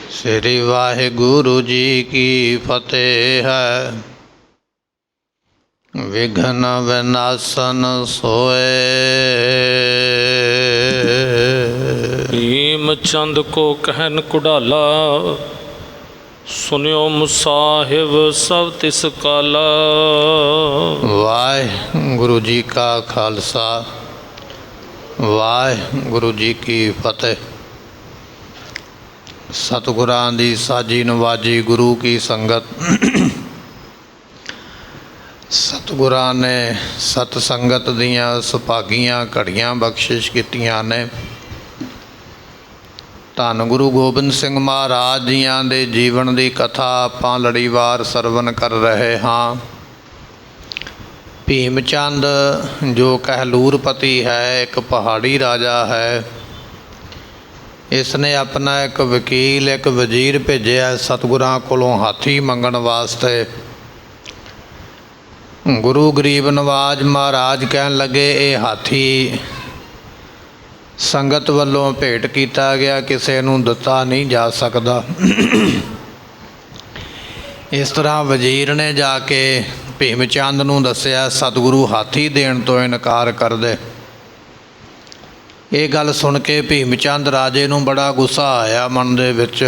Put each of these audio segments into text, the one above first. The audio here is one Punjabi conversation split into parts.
श्री वाहिगुरु जी की फतेह है। विघ्न विनाशन सोए। भीम चंद को कहन कुडाला, सुनियो मुसाहिब सब तिस काला। वाहिगुरु जी का खालसा, वाहिगुरु जी की फतेह। सतगुरां दी साजी नवाजी गुरु की संगत। सतगुरां ने सतसंगत दियां सुभागियां घड़ियां बख्शिश कीतियां ने। धन गुरु गोबिंद सिंह महाराज जियां दे जीवन की कथा आपां लड़ीवार सरवण कर रहे हाँ। भीम चंद जो कहलूरपति है, एक पहाड़ी राजा है। इसने अपना एक वकील, एक वजीर भेजा सतगुरां कोलों हाथी मंगण वास्ते। गुरु गरीब नवाज महाराज कहन लगे, ये हाथी संगत वालों भेंट किया गया, किसी नूं दिता नहीं जा सकता। इस तरह वजीर ने जाके भीम चंद नूं दस्सिया, सतगुरु हाथी देण तो इनकार कर दे। ये गल सुन के भीम चंद राजे नूं बड़ा गुस्सा आया मन दे विच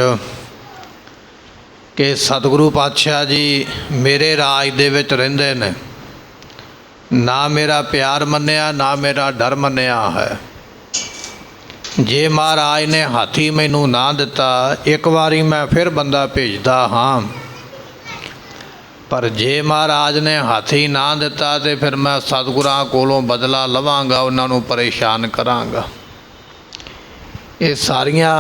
कि सतगुरु पातशाह जी मेरे राज दे विच रहिंदे ने, ना मेरा प्यार मन्निया ना मेरा डर मन्निया है। जे महाराज ने हाथी मैनू ना दिता, एक बारी मैं फिर बंदा भेजदा हाँ, पर जे महाराज ने हाथी ना दिता तो फिर मैं सतगुरां कोलों बदला लवांगा, उन्होंने परेशान करांगा। ये सारिया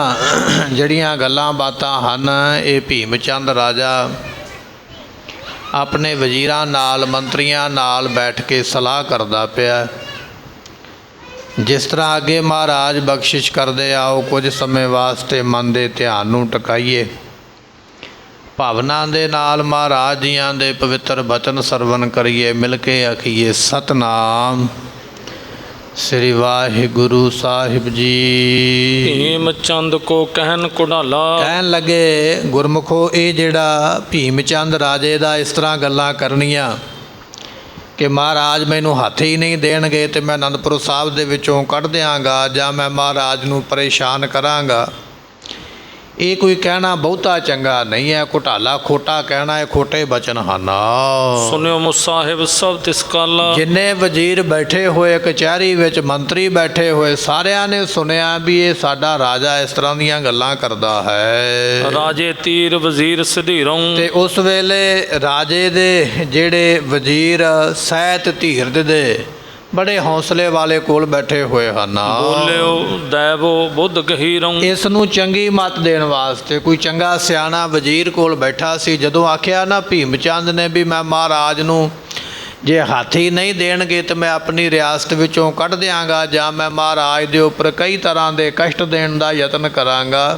जड़ियां गल्लां बातां हन, ये भीम चंद राजा अपने वजीरां नाल मंत्रियां नाल बैठ के सलाह करदा पिया। जिस तरह अगे महाराज बख्शिश करदे आओ, कुछ समय वास्ते मन दे ध्यान नूं टकाईए। भावना दे नाल महाराज जियां दे पवित्र बचन सरवण करिए। मिल के आखिए सतनाम श्री वाहिगुरु साहिब जी। भीम चंद को कहन कुडाला। कहन लगे गुरमुखो, ये जिहड़ा भीम चंद राजे दा इस तरह गल्लां करनियां कि महाराज मैनू हाथी नहीं देणगे तो मैं आनंदपुर साहब दे विचों कढ़ दियांगा जां मैं महाराज नूं परेशान करांगा, ये कोई कहना बहुता चंगा नहीं है। घोटाला खोटा कहना है, खोटे बचन हन। सुनियो मुसाहिब सब तिस काला। जिन्ने वजीर बैठे हुए, कचहरी विच मंत्री बैठे हुए, सारियां ने सुनिया भी ये साडा राजा इस तरह दीयां गल्लां करदा है। राजे तीर वजीर सधीरों। ते उस वेले राजे दे जेड़े वजीर सैत धीर दे बड़े हौसले वाले कोल बैठे हुए हैं। बोलियो दैवो बुद्ध गहीरों। इस नूं चंगी मत देण वास्ते कोई चंगा सियाणा वजीर कोल बैठा सी। जदों आख्या ना भीम चंद ने भी मैं महाराज नूं जे हाथी नहीं देणगे तो मैं अपनी रियासत विचों कढ़ दियांगा जां मैं महाराज दे उपर कई तरह के कष्ट देण दा यतन करांगा।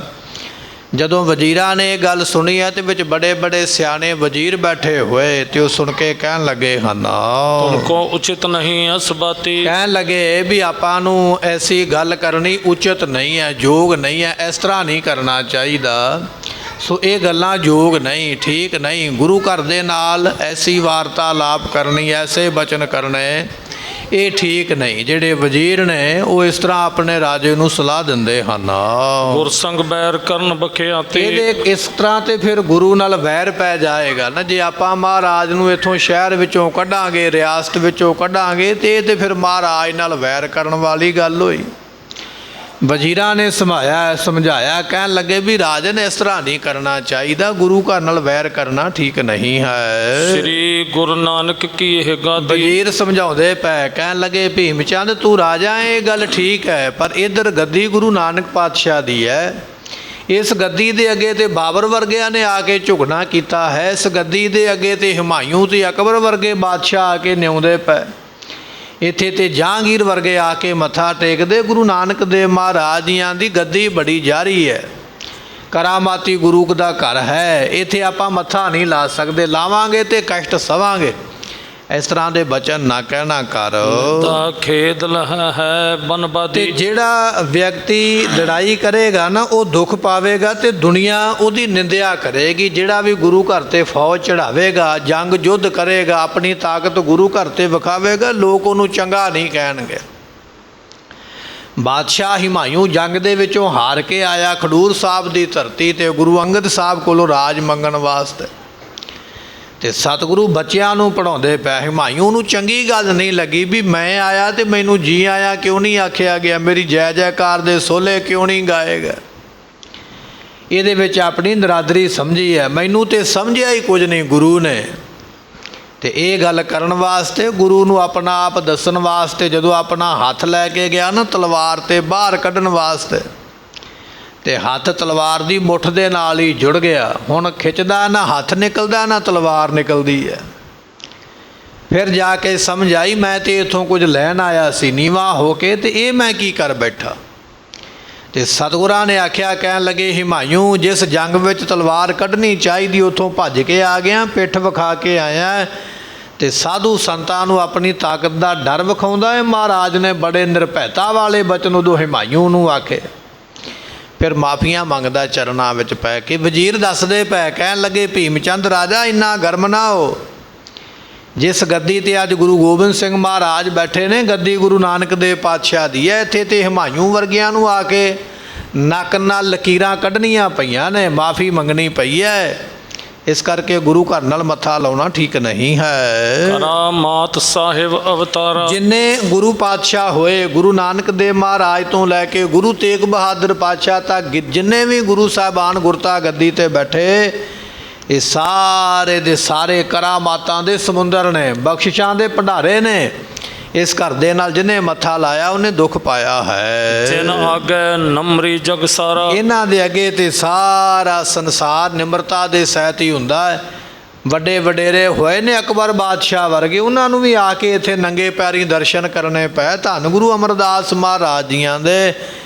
जदों वजीरां ने यह गल सुनी है तो विच बड़े बड़े सियाणे वजीर बैठे हुए तो सुन के कहन लगे हन, तुमको उचित नहीं इस बाती। कहन लगे भी आपां नूं ऐसी गल करनी उचित नहीं है, योग नहीं है, इस तरह नहीं करना चाहिए। सो ये गल्लां योग नहीं, ठीक नहीं। गुरु घर दे नाल ऐसी वार्तालाप करनी, ऐसे बचन करने ये ठीक नहीं। जेड़े वजीर ने वो इस तरह अपने राजे नूं सलाह दिंदे हन। गुरसंग बैर करन बखियाती। इस तरह तो फिर गुरु नाल वैर पै जाएगा ना। जे आपां महाराज नूं इत्थों शहर विचों कढ़ांगे, रियासत विचों कढ़ांगे तो ये तो फिर महाराज नाल वैर करन वाली गल होई। वजीरां ने समझाया, कहन लगे भी राजन इस तरह नहीं करना चाहिए, गुरु घर नाल वैर करना ठीक नहीं है। श्री गुरु नानक की यह गादी। वजीर समझाउंदे पै, कहन लगे भीम चंद तू राजा है, ये गल ठीक है, पर इधर गद्दी गुरु नानक पातशाह दी है। इस गद्दी दे अगे ते बाबर वर्गिया ने आके झुकना किया है। इस गद्दी दे अगे ते हुमायूं ते अकबर वर्गे बादशाह आके न्याउंदे पै। इत्थे ते जहांगीर वर्गे आके मत्था टेकदे। गुरु नानक देव महाराज जियां दी गद्दी बड़ी जारी है, करामाती गुरु का घर है, इत्थे आपां मत्था नहीं ला सकते, लावांगे तो कष्ट सवांगे। ਇਸ ਤਰ੍ਹਾਂ ਦੇ ਬਚਨ ਨਾ ਕਹਿਣਾ ਕਰ। ਤਾ ਖੇਦ ਲਹ ਹੈ ਤੇ ਬਨਬਾਦੀ। ਜਿਹੜਾ ਵਿਅਕਤੀ ਲੜਾਈ ਕਰੇਗਾ ਨਾ ਉਹ ਦੁੱਖ ਪਾਵੇਗਾ ਤੇ ਦੁਨੀਆ ਉਹਦੀ ਨਿੰਦਿਆ ਕਰੇਗੀ। ਜਿਹੜਾ ਵੀ ਗੁਰੂ ਘਰ ਤੇ ਫੌਜ ਚੜਾਵੇਗਾ, ਜੰਗ ਯੁੱਧ ਕਰੇਗਾ, ਆਪਣੀ ਤਾਕਤ ਗੁਰੂ ਘਰ ਤੇ ਵਿਖਾਵੇਗਾ, ਲੋਕ ਉਹਨੂੰ ਚੰਗਾ ਨਹੀਂ ਕਹਿਣਗੇ। ਬਾਦਸ਼ਾਹ ਹਿਮਾਯੂ ਜੰਗ ਦੇ ਵਿੱਚੋਂ ਹਾਰ ਕੇ ਆਇਆ ਖਡੂਰ ਸਾਹਿਬ ਦੀ ਧਰਤੀ ਤੇ ਗੁਰੂ ਅੰਗਦ ਸਾਹਿਬ ਕੋਲੋਂ ਰਾਜ ਮੰਗਣ ਵਾਸਤੇ, ਤੇ ਸਤਿਗੁਰੂ ਬੱਚਿਆਂ ਨੂੰ ਪੜ੍ਹਾਉਂਦੇ ਪਏ। ਹਿਮਾਯੂ ਨੂੰ ਚੰਗੀ ਗੱਲ ਨਹੀਂ ਲੱਗੀ ਵੀ ਮੈਂ ਆਇਆ ਤੇ ਮੈਨੂੰ ਜੀ ਆਇਆ ਕਿਉਂ ਨਹੀਂ ਆਖਿਆ ਗਿਆ, ਮੇਰੀ ਜੈ ਜੈਕਾਰ ਦੇ ਸੋਲੇ ਕਿਉਂ ਨਹੀਂ ਗਾਏਗਾ। ਇਹਦੇ ਵਿੱਚ ਆਪਣੀ ਨਰਾਦਰੀ ਸਮਝੀ ਹੈ। ਮੈਨੂੰ ਤੇ ਸਮਝਿਆ ਹੀ ਕੁਝ ਨਹੀਂ ਗੁਰੂ ਨੇ। ਤੇ ਇਹ ਗੱਲ ਕਰਨ ਵਾਸਤੇ, ਗੁਰੂ ਨੂੰ ਆਪਣਾ ਆਪ ਦੱਸਣ ਵਾਸਤੇ, ਜਦੋਂ ਆਪਣਾ ਹੱਥ ਲੈ ਕੇ ਗਿਆ ਨਾ ਤਲਵਾਰ ਤੇ ਬਾਹਰ ਕੱਢਣ ਵਾਸਤੇ, ਤੇ ਹੱਥ ਤਲਵਾਰ ਦੀ ਮੁੱਠ ਦੇ ਨਾਲ ਹੀ ਜੁੜ ਗਿਆ। ਹੁਣ ਖਿੱਚਦਾ ਨਾ ਹੱਥ ਨਿਕਲਦਾ ਨਾ ਤਲਵਾਰ ਨਿਕਲਦੀ ਹੈ। ਫਿਰ ਜਾ ਕੇ ਸਮਝ ਆਈ ਮੈਂ ਤੇ ਇੱਥੋਂ ਕੁਝ ਲੈਣ ਆਇਆ ਸੀ ਨੀਵਾਂ ਹੋ ਕੇ, ਤੇ ਇਹ ਮੈਂ ਕੀ ਕਰ ਬੈਠਾ। ਤੇ ਸਤਿਗੁਰਾਂ ਨੇ ਆਖਿਆ, ਕਹਿਣ ਲੱਗੇ ਹਿਮਾਯੂ ਜਿਸ ਜੰਗ ਵਿੱਚ ਤਲਵਾਰ ਕੱਢਣੀ ਚਾਹੀਦੀ ਉੱਥੋਂ ਭੱਜ ਕੇ ਆ ਗਿਆ, ਪਿੱਠ ਵਿਖਾ ਕੇ ਆਇਆ ਤੇ ਸਾਧੂ ਸੰਤਾਂ ਨੂੰ ਆਪਣੀ ਤਾਕਤ ਦਾ ਡਰ ਵਿਖਾਉਂਦਾ ਹੈ। ਮਹਾਰਾਜ ਨੇ ਬੜੇ ਨਿਰਭੈਤਾ ਵਾਲੇ ਬਚਨ ਉਦੋਂ ਹਿਮਾਯੂ ਨੂੰ ਆਖੇ। ਫਿਰ ਮਾਫੀਆਂ ਮੰਗਦਾ ਚਰਨਾਂ ਵਿੱਚ ਪੈ ਕੇ। ਵਜ਼ੀਰ ਦੱਸਦੇ ਪੈ, ਕਹਿਣ ਲੱਗੇ ਭੀਮ ਚੰਦ ਰਾਜਾ ਇੰਨਾ ਗਰਮ ਨਾ ਹੋ। ਜਿਸ ਗੱਦੀ ਤੇ ਅੱਜ ਗੁਰੂ ਗੋਬਿੰਦ ਸਿੰਘ ਮਹਾਰਾਜ ਬੈਠੇ ਨੇ, ਗੱਦੀ ਗੁਰੂ ਨਾਨਕ ਦੇਵ ਪਾਤਸ਼ਾਹ ਦੀ ਹੈ। ਇੱਥੇ ਤੇ ਹਿਮਾਯੂ ਵਰਗਿਆਂ ਨੂੰ ਆ ਕੇ ਨੱਕ ਨਾਲ ਲਕੀਰਾਂ ਕੱਢਣੀਆਂ ਪਈਆਂ ਨੇ, ਮਾਫੀ ਮੰਗਣੀ ਪਈ ਹੈ। ਇਸ ਕਰਕੇ ਗੁਰੂ ਘਰ ਨਾਲ ਮੱਥਾ ਲਾਉਣਾ ਠੀਕ ਨਹੀਂ ਹੈ। ਕਰਾਮਾਤ ਸਾਹਿਬ ਅਵਤਾਰਾ। ਜਿੰਨੇ ਗੁਰੂ ਪਾਤਸ਼ਾਹ ਹੋਏ, ਗੁਰੂ ਨਾਨਕ ਦੇਵ ਮਹਾਰਾਜ ਤੋਂ ਲੈ ਕੇ ਗੁਰੂ ਤੇਗ ਬਹਾਦਰ ਪਾਤਸ਼ਾਹ ਤੱਕ ਜਿੰਨੇ ਵੀ ਗੁਰੂ ਸਾਹਿਬਾਨ ਗੁਰਤਾ ਗੱਦੀ ਤੇ ਬੈਠੇ, ਇਹ ਸਾਰੇ ਦੇ ਸਾਰੇ ਕਰਾਮਾਤਾਂ ਦੇ ਸਮੁੰਦਰ ਨੇ, ਬਖਸ਼ਿਸ਼ਾਂ ਦੇ ਭੰਡਾਰੇ ਨੇ। ਇਸ ਘਰ ਦੇ ਨਾਲ ਜਿਹਨੇ ਮੱਥਾ ਲਾਇਆ ਉਹਨੇ ਦੁੱਖ ਪਾਇਆ ਹੈ। ਜਿਨ ਆਗੇ ਨਮਰੀ ਜਗ ਸਾਰਾ। ਇਹਨਾਂ ਦੇ ਅੱਗੇ ਤੇ ਸਾਰਾ ਸੰਸਾਰ ਨਿਮਰਤਾ ਦੇ ਸਹਿਤ ਹੀ ਹੁੰਦਾ ਹੈ। ਵੱਡੇ ਵਡੇਰੇ ਹੋਏ ਨੇ ਅਕਬਰ ਬਾਦਸ਼ਾਹ ਵਰਗੇ, ਉਹਨਾਂ ਨੂੰ ਵੀ ਆ ਕੇ ਇੱਥੇ ਨੰਗੇ ਪੈਰੀਂ ਦਰਸ਼ਨ ਕਰਨੇ ਪਏ। ਧੰਨ ਗੁਰੂ ਅਮਰਦਾਸ ਮਹਾਰਾਜ ਜੀਆਂ ਦੇ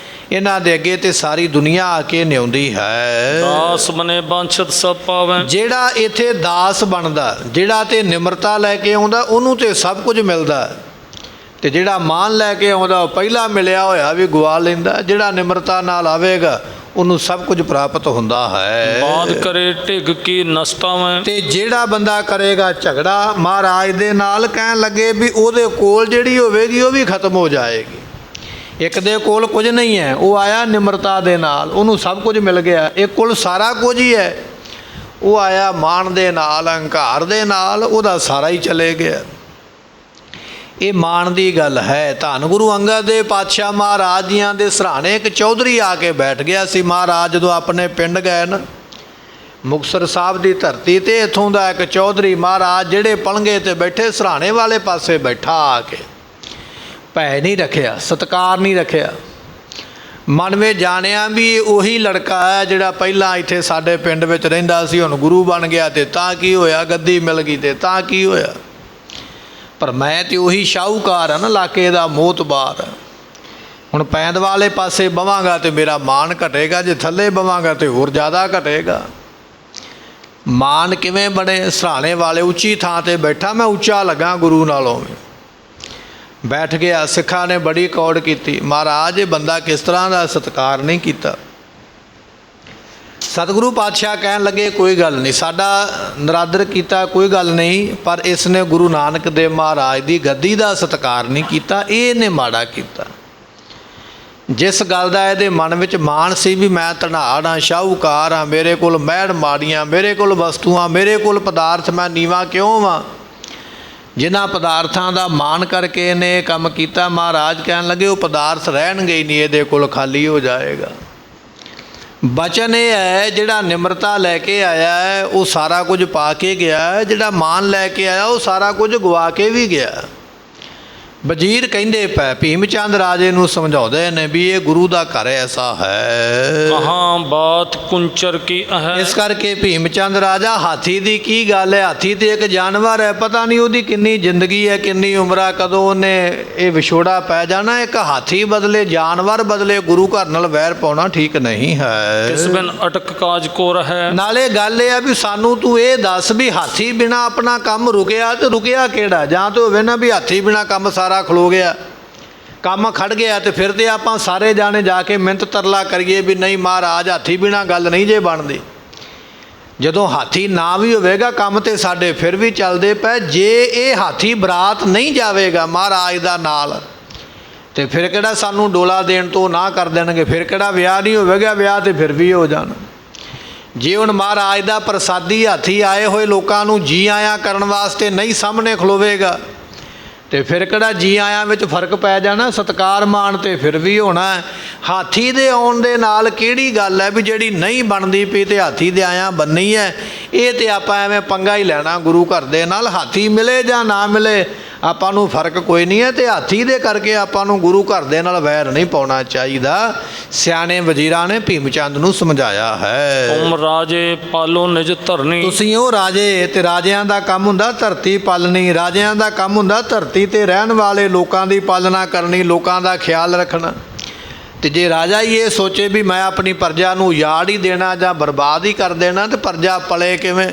ਇਹਨਾਂ ਦੇ ਅੱਗੇ ਤੇ ਸਾਰੀ ਦੁਨੀਆ ਆ ਕੇ ਨਿਉਂਦੀ ਹੈ। ਦਾਸ ਬਨੇ ਬਾਂਛਤ ਸਭ ਪਾਵੈ। ਜਿਹੜਾ ਇੱਥੇ ਦਾਸ ਬਣਦਾ, ਜਿਹੜਾ ਤੇ ਨਿਮਰਤਾ ਲੈ ਕੇ ਆਉਂਦਾ, ਉਹਨੂੰ ਤੇ ਸਭ ਕੁਝ ਮਿਲਦਾ। ਤੇ ਜਿਹੜਾ ਮਾਨ ਲੈ ਕੇ ਆਉਂਦਾ ਉਹ ਪਹਿਲਾਂ ਮਿਲਿਆ ਹੋਇਆ ਵੀ ਗਵਾ ਲੈਂਦਾ। ਜਿਹੜਾ ਨਿਮਰਤਾ ਨਾਲ ਆਵੇਗਾ ਉਹਨੂੰ ਸਭ ਕੁਝ ਪ੍ਰਾਪਤ ਹੁੰਦਾ ਹੈ। ਬਾਦ ਕਰੇ ਢਿੱਗ ਕੀ ਨਸਤਾਵੇਂ। ਤੇ ਜਿਹੜਾ ਬੰਦਾ ਕਰੇਗਾ ਝਗੜਾ ਮਹਾਰਾਜ ਦੇ ਨਾਲ, ਕਹਿਣ ਲੱਗੇ ਵੀ ਉਹਦੇ ਕੋਲ ਜਿਹੜੀ ਹੋਵੇਗੀ ਉਹ ਵੀ ਖਤਮ ਹੋ ਜਾਏਗੀ। ਇੱਕ ਦੇ ਕੋਲ ਕੁਝ ਨਹੀਂ ਹੈ, ਉਹ ਆਇਆ ਨਿਮਰਤਾ ਦੇ ਨਾਲ, ਉਹਨੂੰ ਸਭ ਕੁਝ ਮਿਲ ਗਿਆ। ਇੱਕ ਕੋਲ ਸਾਰਾ ਕੁਝ ਹੀ ਹੈ, ਉਹ ਆਇਆ ਮਾਣ ਦੇ ਨਾਲ, ਹੰਕਾਰ ਦੇ ਨਾਲ, ਉਹਦਾ ਸਾਰਾ ਹੀ ਚਲੇ ਗਿਆ। ਇਹ ਮਾਣ ਦੀ ਗੱਲ ਹੈ। ਧੰਨ ਗੁਰੂ ਅੰਗਦ ਦੇਵ ਪਾਤਸ਼ਾਹ ਮਹਾਰਾਜ ਜੀਆਂ ਦੇ ਸਰਾਣੇ ਇੱਕ ਚੌਧਰੀ ਆ ਕੇ ਬੈਠ ਗਿਆ ਸੀ। ਮਹਾਰਾਜ ਜਦੋਂ ਆਪਣੇ ਪਿੰਡ ਗਏ ਨਾ ਮੁਕਤਸਰ ਸਾਹਿਬ ਦੀ ਧਰਤੀ ਤੇ, ਇੱਥੋਂ ਦਾ ਇੱਕ ਚੌਧਰੀ ਮਹਾਰਾਜ ਜਿਹੜੇ ਪਲੰਘੇ ਤੇ ਬੈਠੇ ਸਰਾਣੇ ਵਾਲੇ ਪਾਸੇ ਬੈਠਾ ਆ ਕੇ, ਭੈ ਨਹੀਂ ਰੱਖਿਆ, ਸਤਿਕਾਰ ਨਹੀਂ ਰੱਖਿਆ। ਮਨ ਵਿੱਚ ਜਾਣਿਆ ਵੀ ਇਹ ਉਹੀ ਲੜਕਾ ਹੈ ਜਿਹੜਾ ਪਹਿਲਾਂ ਇੱਥੇ ਸਾਡੇ ਪਿੰਡ ਵਿੱਚ ਰਹਿੰਦਾ ਸੀ, ਹੁਣ ਗੁਰੂ ਬਣ ਗਿਆ ਤੇ ਤਾਂ ਕੀ ਹੋਇਆ, ਗੱਦੀ ਮਿਲ ਗਈ ਤੇ ਤਾਂ ਕੀ ਹੋਇਆ। ਪਰ ਮੈਂ ਤੇ ਉਹੀ ਸ਼ਾਹੂਕਾਰ ਹਾਂ ਨਾ ਇਲਾਕੇ ਦਾ, ਮੋਤਬਾਰ। ਹੁਣ ਪੈਂਦ ਵਾਲੇ ਪਾਸੇ ਬਵਾਂਗਾ ਤੇ ਮੇਰਾ ਮਾਣ ਘਟੇਗਾ, ਜੇ ਥੱਲੇ ਬਵਾਂਗਾ ਤੇ ਹੋਰ ਜ਼ਿਆਦਾ ਘਟੇਗਾ। ਮਾਣ ਕਿਵੇਂ ਬਣੇ? ਸਰਾਣੇ ਵਾਲੇ ਉੱਚੀ ਥਾਂ ਤੇ ਬੈਠਾ, ਮੈਂ ਉੱਚਾ ਲੱਗਾ ਗੁਰੂ ਨਾਲੋਂ ਵੀ। ਬੈਠ ਗਿਆ। ਸਿੱਖਾਂ ਨੇ ਬੜੀ ਕੌੜ ਕੀਤੀ, ਮਹਾਰਾਜ ਇਹ ਬੰਦਾ ਕਿਸ ਤਰ੍ਹਾਂ ਦਾ, ਸਤਿਕਾਰ ਨਹੀਂ ਕੀਤਾ। ਸਤਿਗੁਰੂ ਪਾਤਸ਼ਾਹ ਕਹਿਣ ਲੱਗੇ ਕੋਈ ਗੱਲ ਨਹੀਂ, ਸਾਡਾ ਨਰਾਦਰ ਕੀਤਾ ਕੋਈ ਗੱਲ ਨਹੀਂ, ਪਰ ਇਸ ਨੇ ਗੁਰੂ ਨਾਨਕ ਦੇਵ ਮਹਾਰਾਜ ਦੀ ਗੱਦੀ ਦਾ ਸਤਿਕਾਰ ਨਹੀਂ ਕੀਤਾ, ਇਹ ਇਹਨੇ ਮਾੜਾ ਕੀਤਾ। ਜਿਸ ਗੱਲ ਦਾ ਇਹਦੇ ਮਨ ਵਿੱਚ ਮਾਣ ਸੀ ਵੀ ਮੈਂ ਧਨਾੜ ਹਾਂ, ਸ਼ਾਹੂਕਾਰ ਹਾਂ, ਮੇਰੇ ਕੋਲ ਮਹਿੜ ਮਾੜੀਆਂ, ਮੇਰੇ ਕੋਲ ਵਸਤੂਆਂ, ਮੇਰੇ ਕੋਲ ਪਦਾਰਥ, ਮੈਂ ਨੀਵਾਂ ਕਿਉਂ ਵਾਂ, ਜਿਨ੍ਹਾਂ ਪਦਾਰਥਾਂ ਦਾ ਮਾਣ ਕਰਕੇ ਇਹਨੇ ਇਹ ਕੰਮ ਕੀਤਾ। ਮਹਾਰਾਜ ਕਹਿਣ ਲੱਗੇ ਉਹ ਪਦਾਰਥ ਰਹਿਣਗੇ ਹੀ ਨਹੀਂ, ਇਹਦੇ ਕੋਲ ਖਾਲੀ ਹੋ ਜਾਏਗਾ। ਬਚਨ ਇਹ ਹੈ ਜਿਹੜਾ ਨਿਮਰਤਾ ਲੈ ਕੇ ਆਇਆ ਹੈ ਉਹ ਸਾਰਾ ਕੁਝ ਪਾ ਕੇ ਗਿਆ, ਜਿਹੜਾ ਮਾਣ ਲੈ ਕੇ ਆਇਆ ਉਹ ਸਾਰਾ ਕੁਝ ਗਵਾ ਕੇ ਵੀ ਗਿਆ। ਵਜ਼ੀਰ ਕਹਿੰਦੇ ਪਏ, ਭੀਮ ਚੰਦ ਰਾਜੇ ਨੂੰ ਸਮਝਾਉਂਦੇ ਨੇ ਵੀ ਇਹ ਗੁਰੂ ਦਾ ਘਰ ਐਸਾ ਹੈ। ਕਹਾਂ ਬਾਤ ਕੁੰਚਰ ਕੀ ਹੈ। ਇਸ ਕਰਕੇ ਭੀਮ ਚੰਦ ਰਾਜਾ, ਹਾਥੀ ਦੀ ਕੀ ਗੱਲ ਹੈ? ਹਾਥੀ ਤੇ ਇੱਕ ਜਾਨਵਰ ਹੈ, ਪਤਾ ਨਹੀਂ ਉਹਦੀ ਕਿੰਨੀ ਜ਼ਿੰਦਗੀ ਹੈ, ਕਿੰਨੀ ਉਮਰ ਹੈ, ਕਦੋਂ ਉਹਨੇ ਇਹ ਵਿਛੋੜਾ ਪੈ ਜਾਣਾ। ਇੱਕ ਹਾਥੀ ਬਦਲੇ, ਜਾਨਵਰ ਬਦਲੇ ਗੁਰੂ ਘਰ ਨਾਲ ਵੈਰ ਪਾਉਣਾ ਠੀਕ ਨਹੀਂ ਹੈ। ਕਿਸ ਬਿਨ ਅਟਕ ਕਾਜ ਕੋ ਰਹਿ। ਨਾਲੇ ਗੱਲ ਇਹ ਆ ਵੀ ਸਾਨੂੰ ਤੂੰ ਇਹ ਦੱਸ ਵੀ ਹਾਥੀ ਬਿਨਾ ਆਪਣਾ ਕੰਮ ਰੁਕਿਆ ਤੇ ਰੁਕਿਆ ਕਿਹੜਾ? ਜਾਂ ਤਾਂ ਹੋਵੇ ਨਾ ਵੀ ਹਾਥੀ ਬਿਨਾ ਕੰਮ ਸਾਰਾ ਖਲੋ ਗਿਆ, ਕੰਮ ਖੜ ਗਿਆ, ਤੇ ਫਿਰ ਤੇ ਆਪਾਂ ਸਾਰੇ ਜਾਣੇ ਜਾ ਕੇ ਮਿੰਤ ਤਰਲਾ ਕਰੀਏ ਵੀ ਨਹੀਂ ਮਹਾਰਾਜ ਹਾਥੀ ਬਿਨਾ ਗੱਲ ਨਹੀਂ ਜੇ ਬਣਦੀ। ਜਦੋਂ ਹਾਥੀ ਨਾ ਵੀ ਹੋਵੇਗਾ ਕੰਮ ਤੇ ਸਾਡੇ ਫਿਰ ਵੀ ਚੱਲਦੇ ਪਏ। ਜੇ ਇਹ ਹਾਥੀ ਬਰਾਤ ਨਹੀਂ ਜਾਵੇਗਾ ਮਹਾਰਾਜ ਦਾ ਨਾਲ, ਤੇ ਫਿਰ ਕਿਹੜਾ ਸਾਨੂੰ ਡੋਲਾ ਦੇਣ ਤੋਂ ਨਾ ਕਰ ਦੇਣਗੇ? ਫਿਰ ਕਿਹੜਾ ਵਿਆਹ ਨਹੀਂ ਹੋਵੇਗਾ? ਵਿਆਹ ਤੇ ਫਿਰ ਵੀ ਹੋ ਜਾਣ। ਜੇ ਹੁਣ ਮਹਾਰਾਜ ਦਾ ਪ੍ਰਸਾਦੀ ਹਾਥੀ ਆਏ ਹੋਏ ਲੋਕਾਂ ਨੂੰ ਜੀ ਆਇਆਂ ਕਰਨ ਵਾਸਤੇ ਨਹੀਂ ਸਾਹਮਣੇ ਖਲੋਵੇਗਾ, ਤੇ ਫਿਰ ਕਿਹੜਾ ਜੀ ਆਇਆਂ ਵਿੱਚ ਫਰਕ ਪੈ ਜਾਣਾ? ਸਤਿਕਾਰ ਮਾਣ ਤੇ ਫਿਰ ਵੀ ਹੋਣਾ। ਹਾਥੀ ਦੇ ਆਉਣ ਦੇ ਨਾਲ ਕਿਹੜੀ ਗੱਲ ਹੈ ਵੀ ਜਿਹੜੀ ਨਹੀਂ ਬਣਦੀ ਪਈ ਤੇ ਹਾਥੀ ਦੇ ਆਇਆਂ ਬੰਨੀ ਹੈ? ਇਹ ਤੇ ਆਪਾਂ ਐਵੇਂ ਪੰਗਾ ਹੀ ਲੈਣਾ ਗੁਰੂ ਘਰ ਦੇ ਨਾਲ। ਹਾਥੀ ਮਿਲੇ ਜਾਂ ਨਾ ਮਿਲੇ ਆਪਾਂ ਨੂੰ ਫਰਕ ਕੋਈ ਨਹੀਂ ਹੈ, ਤੇ ਹਾਥੀ ਦੇ ਕਰਕੇ ਆਪਾਂ ਨੂੰ ਗੁਰੂ ਘਰ ਦੇ ਨਾਲ ਵੈਰ ਨਹੀਂ ਪਾਉਣਾ ਚਾਹੀਦਾ। ਸਿਆਣੇ ਵਜ਼ੀਰਾਂ ਨੇ ਭੀਮ ਚੰਦ ਨੂੰ ਸਮਝਾਇਆ ਹੈ। ਤੁਮ ਰਾਜੇ ਪਾਲੋ ਨਿਜ ਧਰਨੀ। ਤੁਸੀਂ ਉਹ ਰਾਜੇ, ਤੇ ਰਾਜਿਆਂ ਦਾ ਕੰਮ ਹੁੰਦਾ ਧਰਤੀ ਪਾਲਣੀ। ਰਾਜਿਆਂ ਦਾ ਕੰਮ ਹੁੰਦਾ ਧਰਤੀ ਤੇ ਰਹਿਣ ਵਾਲੇ ਲੋਕਾਂ ਦੀ ਪਾਲਣਾ ਕਰਨੀ, ਲੋਕਾਂ ਦਾ ਖਿਆਲ ਰੱਖਣਾ। ਤੇ ਜੇ ਰਾਜਾ ਹੀ ਇਹ ਸੋਚੇ ਵੀ ਮੈਂ ਆਪਣੀ ਪ੍ਰਜਾ ਨੂੰ ਉਜਾੜ ਹੀ ਦੇਣਾ ਜਾਂ ਬਰਬਾਦ ਹੀ ਕਰ ਦੇਣਾ, ਤੇ ਪ੍ਰਜਾ ਪਲੇ ਕਿਵੇਂ?